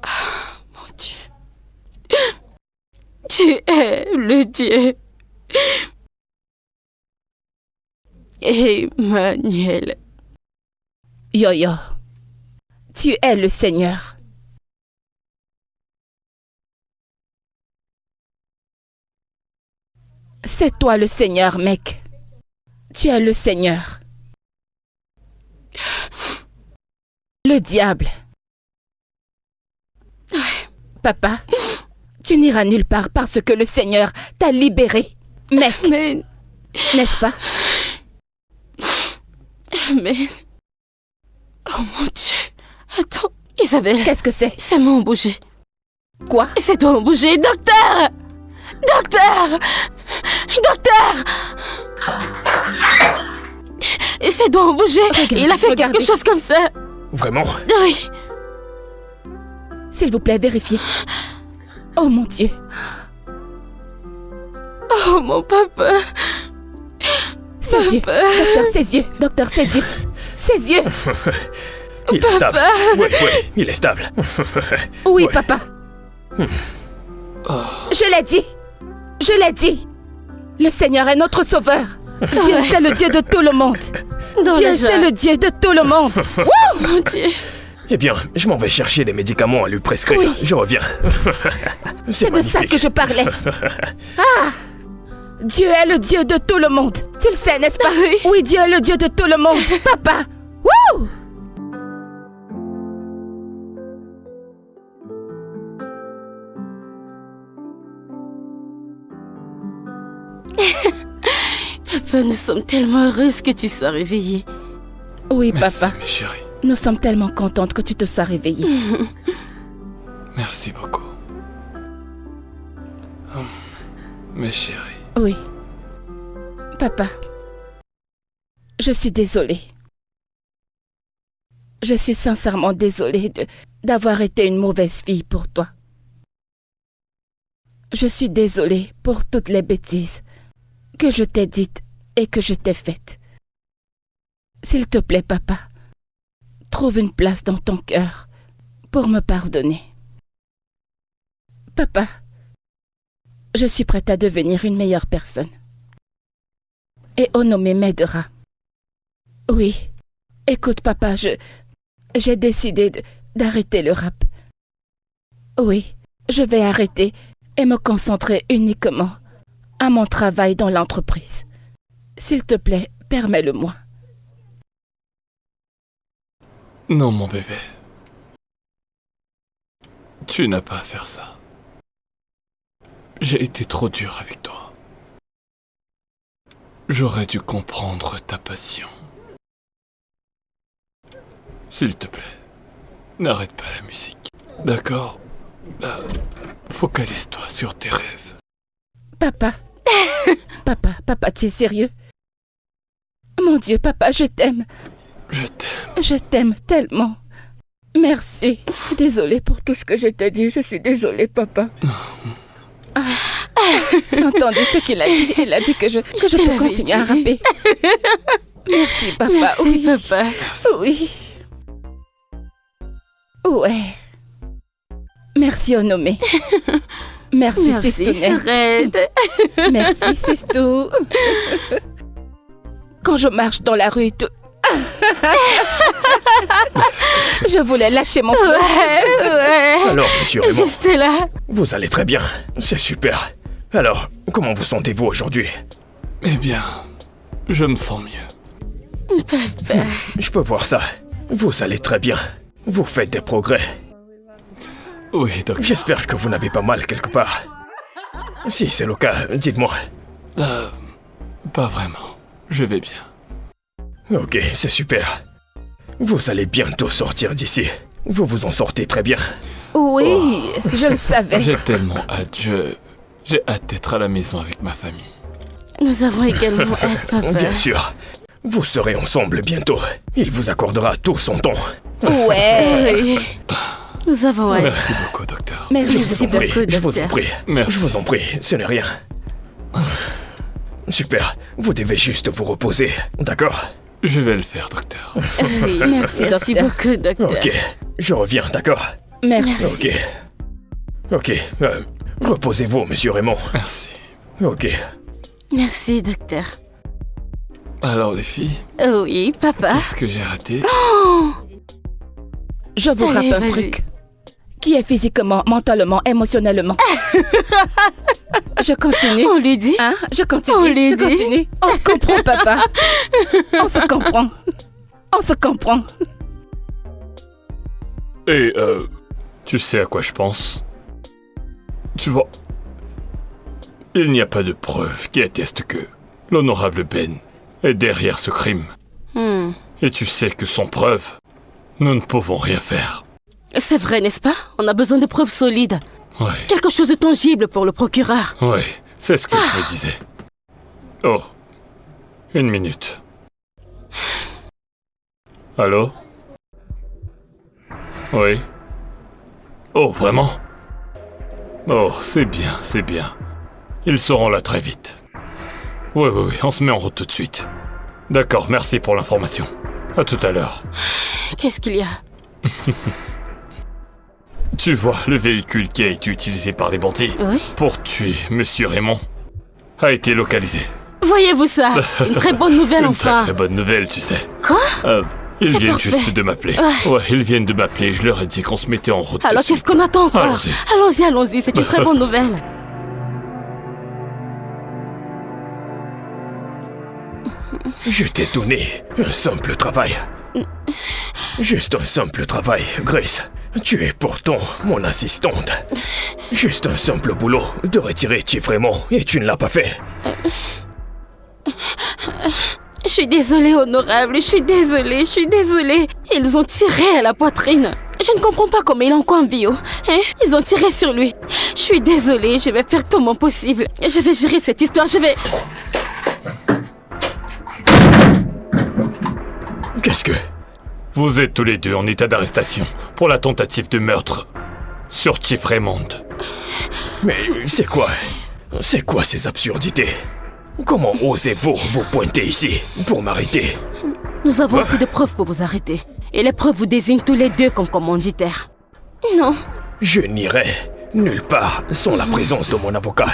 Ah, mon Dieu. Tu es le Dieu. Emmanuel. Yo-yo. Tu es le Seigneur. C'est toi le Seigneur, mec. Tu es le Seigneur. Le diable. Papa, tu n'iras nulle part parce que le Seigneur t'a libéré, mec. Amen. N'est-ce pas? Amen. Oh mon Dieu. Attends, Isabelle. Qu'est-ce que c'est? Ses mains ont bougé. Quoi? Ses doigts ont bougé. Docteur! Docteur! Docteur! Et ses doigts ont bougé. Il a fait quelque chose comme ça. Vraiment? Oui. S'il vous plaît, vérifiez. Oh mon Dieu. Oh mon papa. Ses yeux. Docteur, ses yeux. Docteur, ses yeux. Ses yeux. Il est stable. Oui, il est stable. Oui, Ouais. papa. Je l'ai dit. Je l'ai dit. Le Seigneur est notre sauveur. Dieu, c'est le Dieu de tout le monde. Dieu, c'est le Dieu de tout le monde. Oh mon Dieu. Eh bien, je m'en vais chercher des médicaments à lui prescrire. Oui. Je reviens. C'est de ça magnifique. que je parlais. Ah! Dieu est le Dieu de tout le monde. Tu le sais, n'est-ce pas? Oui. Oui, Dieu est le Dieu de tout le monde. Papa! Wouh! Papa, nous sommes tellement heureuses que tu sois réveillé. Oui, Merci, papa. mes chéris. Nous sommes tellement contentes que tu te sois réveillé. Merci beaucoup. Mes chéris. Oui. Papa, je suis désolée. Je suis sincèrement désolée d'avoir été une mauvaise fille pour toi. Je suis désolée pour toutes les bêtises que je t'ai dites et que je t'ai faites. S'il te plaît, papa, trouve une place dans ton cœur pour me pardonner. Papa, je suis prête à devenir une meilleure personne. Et Onome m'aidera. Oui, écoute papa, j'ai décidé d'arrêter le rap. Oui, je vais arrêter et me concentrer uniquement à mon travail dans l'entreprise. S'il te plaît, permets-le-moi. Non, mon bébé. Tu n'as pas à faire ça. J'ai été trop dur avec toi. J'aurais dû comprendre ta passion. S'il te plaît, n'arrête pas la musique. D'accord? Focalise-toi sur tes rêves. Papa. Papa, tu es sérieux? Mon Dieu, papa, je t'aime. Je t'aime. Je t'aime tellement. Merci. Désolée pour tout ce que je t'ai dit. Je suis désolée, papa. Tu as entendu ce qu'il a dit? Il a dit que je peux continuer à rapper. Merci, papa. Merci, oui. papa. Oui. Ouais. Merci, Onomé. Merci, Sistounette. Red. Merci, Sistou. Quand je marche dans la rue, je voulais lâcher mon flot. Ouais. Alors, monsieur Raymond, Juste là. vous allez très bien. C'est super. Alors, comment vous sentez-vous aujourd'hui? Eh bien, je me sens mieux. Papa. Je peux voir ça. Vous allez très bien. Vous faites des progrès. Oui, docteur. J'espère que vous n'avez pas mal quelque part. Si c'est le cas, dites-moi. Pas vraiment. Je vais bien. Ok, c'est super. Vous allez bientôt sortir d'ici. Vous vous en sortez très bien. Oui, je le savais. J'ai tellement hâte. J'ai hâte d'être à la maison avec ma famille. Nous avons également hâte, papa. Bien sûr. Vous serez ensemble bientôt. Il vous accordera tout son temps. Ouais. Oui. Nous avons hâte. Merci beaucoup, docteur. Merci, Je vous en prie, beaucoup, je vous en docteur. prie. Merci. Je vous en prie, ce n'est rien. Super, vous devez juste vous reposer, d'accord? Je vais le faire, docteur. Oui. Merci, Merci docteur. beaucoup, docteur. Ok, je reviens, d'accord? Merci. Ok, reposez-vous, monsieur Raymond. Merci. Ok, Merci, docteur. Alors, les filles, Oui, papa. qu'est-ce que j'ai raté? Je vous Allez, rappe un vas-y. truc. Qui est physiquement, mentalement, émotionnellement. Je continue. On lui dit. Hein? Je continue. On lui je dit. continue. On se comprend, papa. On se comprend. On se comprend. Et, tu sais à quoi je pense? Tu vois, il n'y a pas de preuve qui atteste que l'honorable Ben est derrière ce crime. Et tu sais que sans preuve, nous ne pouvons rien faire. C'est vrai, n'est-ce pas? On a besoin de preuves solides. Ouais, Quelque chose de tangible pour le procureur. ouais, c'est ce que je me disais. Oh, 1 minute. Allô? Oui? Oh, vraiment? Oh, c'est bien, c'est bien. Ils seront là très vite. Oui, on se met en route tout de suite. D'accord, merci pour l'information. À tout à l'heure. Qu'est-ce qu'il y a? Tu vois, le véhicule qui a été utilisé par les bandits Oui. pour tuer Monsieur Raymond a été localisé. Voyez-vous ça? Une très bonne nouvelle, Une très enfin. très bonne nouvelle, tu sais. Quoi? Ils C'est viennent parfait. juste de m'appeler. Ouais, ils viennent de m'appeler. Je leur ai dit qu'on se mettait en route. Alors dessus. qu'est-ce qu'on attend encore? Allons-y. Allons-y, c'est une très bonne nouvelle. je t'ai donné un simple travail. Juste un simple travail, Grace. Tu es pourtant mon assistante. Juste un simple boulot de retirer Chief Raymond et tu ne l'as pas fait. Je suis désolée, honorable, je suis désolée. Ils ont tiré à la poitrine. Je ne comprends pas comment il est encore en vie. Hein? Ils ont tiré sur lui. Je suis désolée, je vais faire tout mon possible. Je vais gérer cette histoire, je vais... Qu'est-ce que... Vous êtes tous les deux en état d'arrestation pour la tentative de meurtre sur Chief Raymond. Mais c'est quoi? C'est quoi ces absurdités? Comment osez-vous vous pointer ici pour m'arrêter? Nous avons assez de preuves pour vous arrêter. Et les preuves vous désignent tous les deux comme commanditaires. Non. Je n'irai nulle part sans la présence de mon avocat.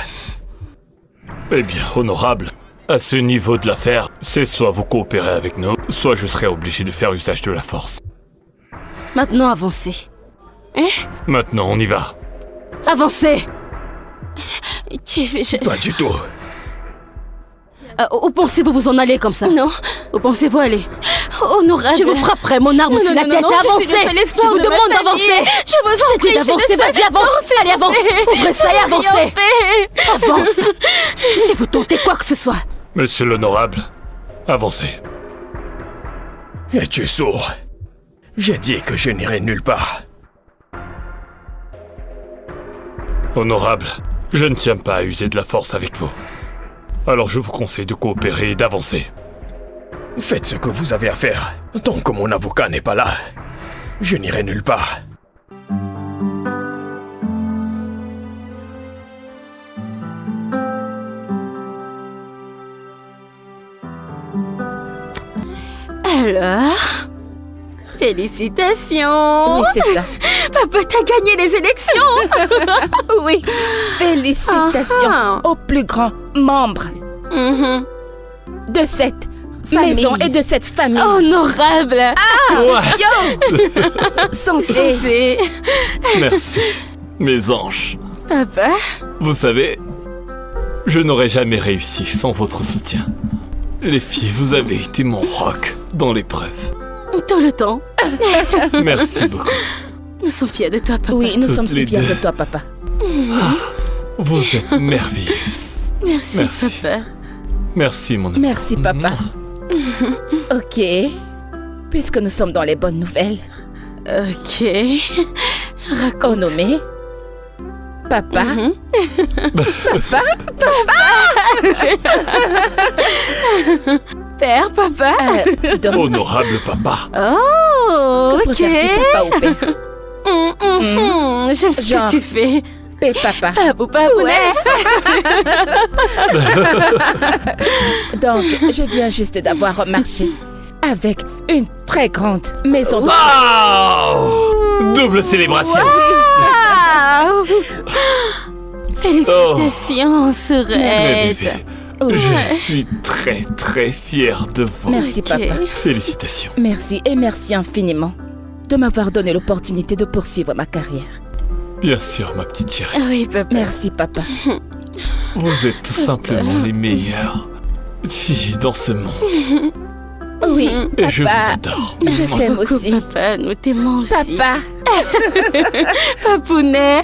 Eh bien, honorable, à ce niveau de l'affaire, c'est soit vous coopérez avec nous, soit je serai obligé de faire usage de la force. Maintenant, avancez. Hein? Maintenant, on y va. Avancez! Chief, Pas du tout. Où pensez-vous vous en aller comme ça? Non. Où pensez-vous aller? Honorable. Je vous frapperai mon arme sur la tête. Avancez! Je vous demande d'avancer! Je vous en prie d'avancer, vas-y, avance! Allez, avance! Ouvrez ça et avancez! Avance! Si vous tentez quoi que ce soit, Monsieur l'honorable, avancez. Es-tu sourd? J'ai dit que je n'irai nulle part. Honorable, je ne tiens pas à user de la force avec vous. Alors je vous conseille de coopérer et d'avancer. Faites ce que vous avez à faire. Tant que mon avocat n'est pas là, je n'irai nulle part. Alors, félicitations. Oui, c'est ça. Papa, t'as gagné les élections. Oui. Félicitations Ah. au plus grand membre Mhm. de cette Famille. maison et de cette famille. Honorable. Ouais, Santé. Santé. merci, mes anges. Papa. Vous savez, je n'aurais jamais réussi sans votre soutien. Les filles, vous avez été mon roc dans l'épreuve. Tout le temps. Merci beaucoup. Nous sommes fiers de toi, papa. Oui, nous Toutes sommes si les fiers deux. de toi, papa. Vous êtes merveilleuse. Merci, Merci. papa. Merci, mon ami. Merci, papa. Ok. Puisque nous sommes dans les bonnes nouvelles, Ok. au nommé Papa, Mhm. Père, papa. donc, Honorable papa. Oh, que ok. préfères-tu, papa ou père? J'aime ce Genre. que tu fais. Paix, papa. Papou, papounet. Donc, je viens juste d'avoir remarché avec une très grande maison de... Wow! Double célébration. Wow. Félicitations, Mes Sourette. bébés, Ouais. je suis très très fier de vous. Merci, Ok. papa. Félicitations. Merci et merci infiniment de m'avoir donné l'opportunité de poursuivre ma carrière. Bien sûr, ma petite chérie. Ah oui, papa. Merci, papa. Vous êtes tout simplement les meilleures filles dans ce monde. Oui, Et je vous papa. adore. Je t'aime Beaucoup, aussi. papa, nous t'aimons aussi. Papa. Papounet.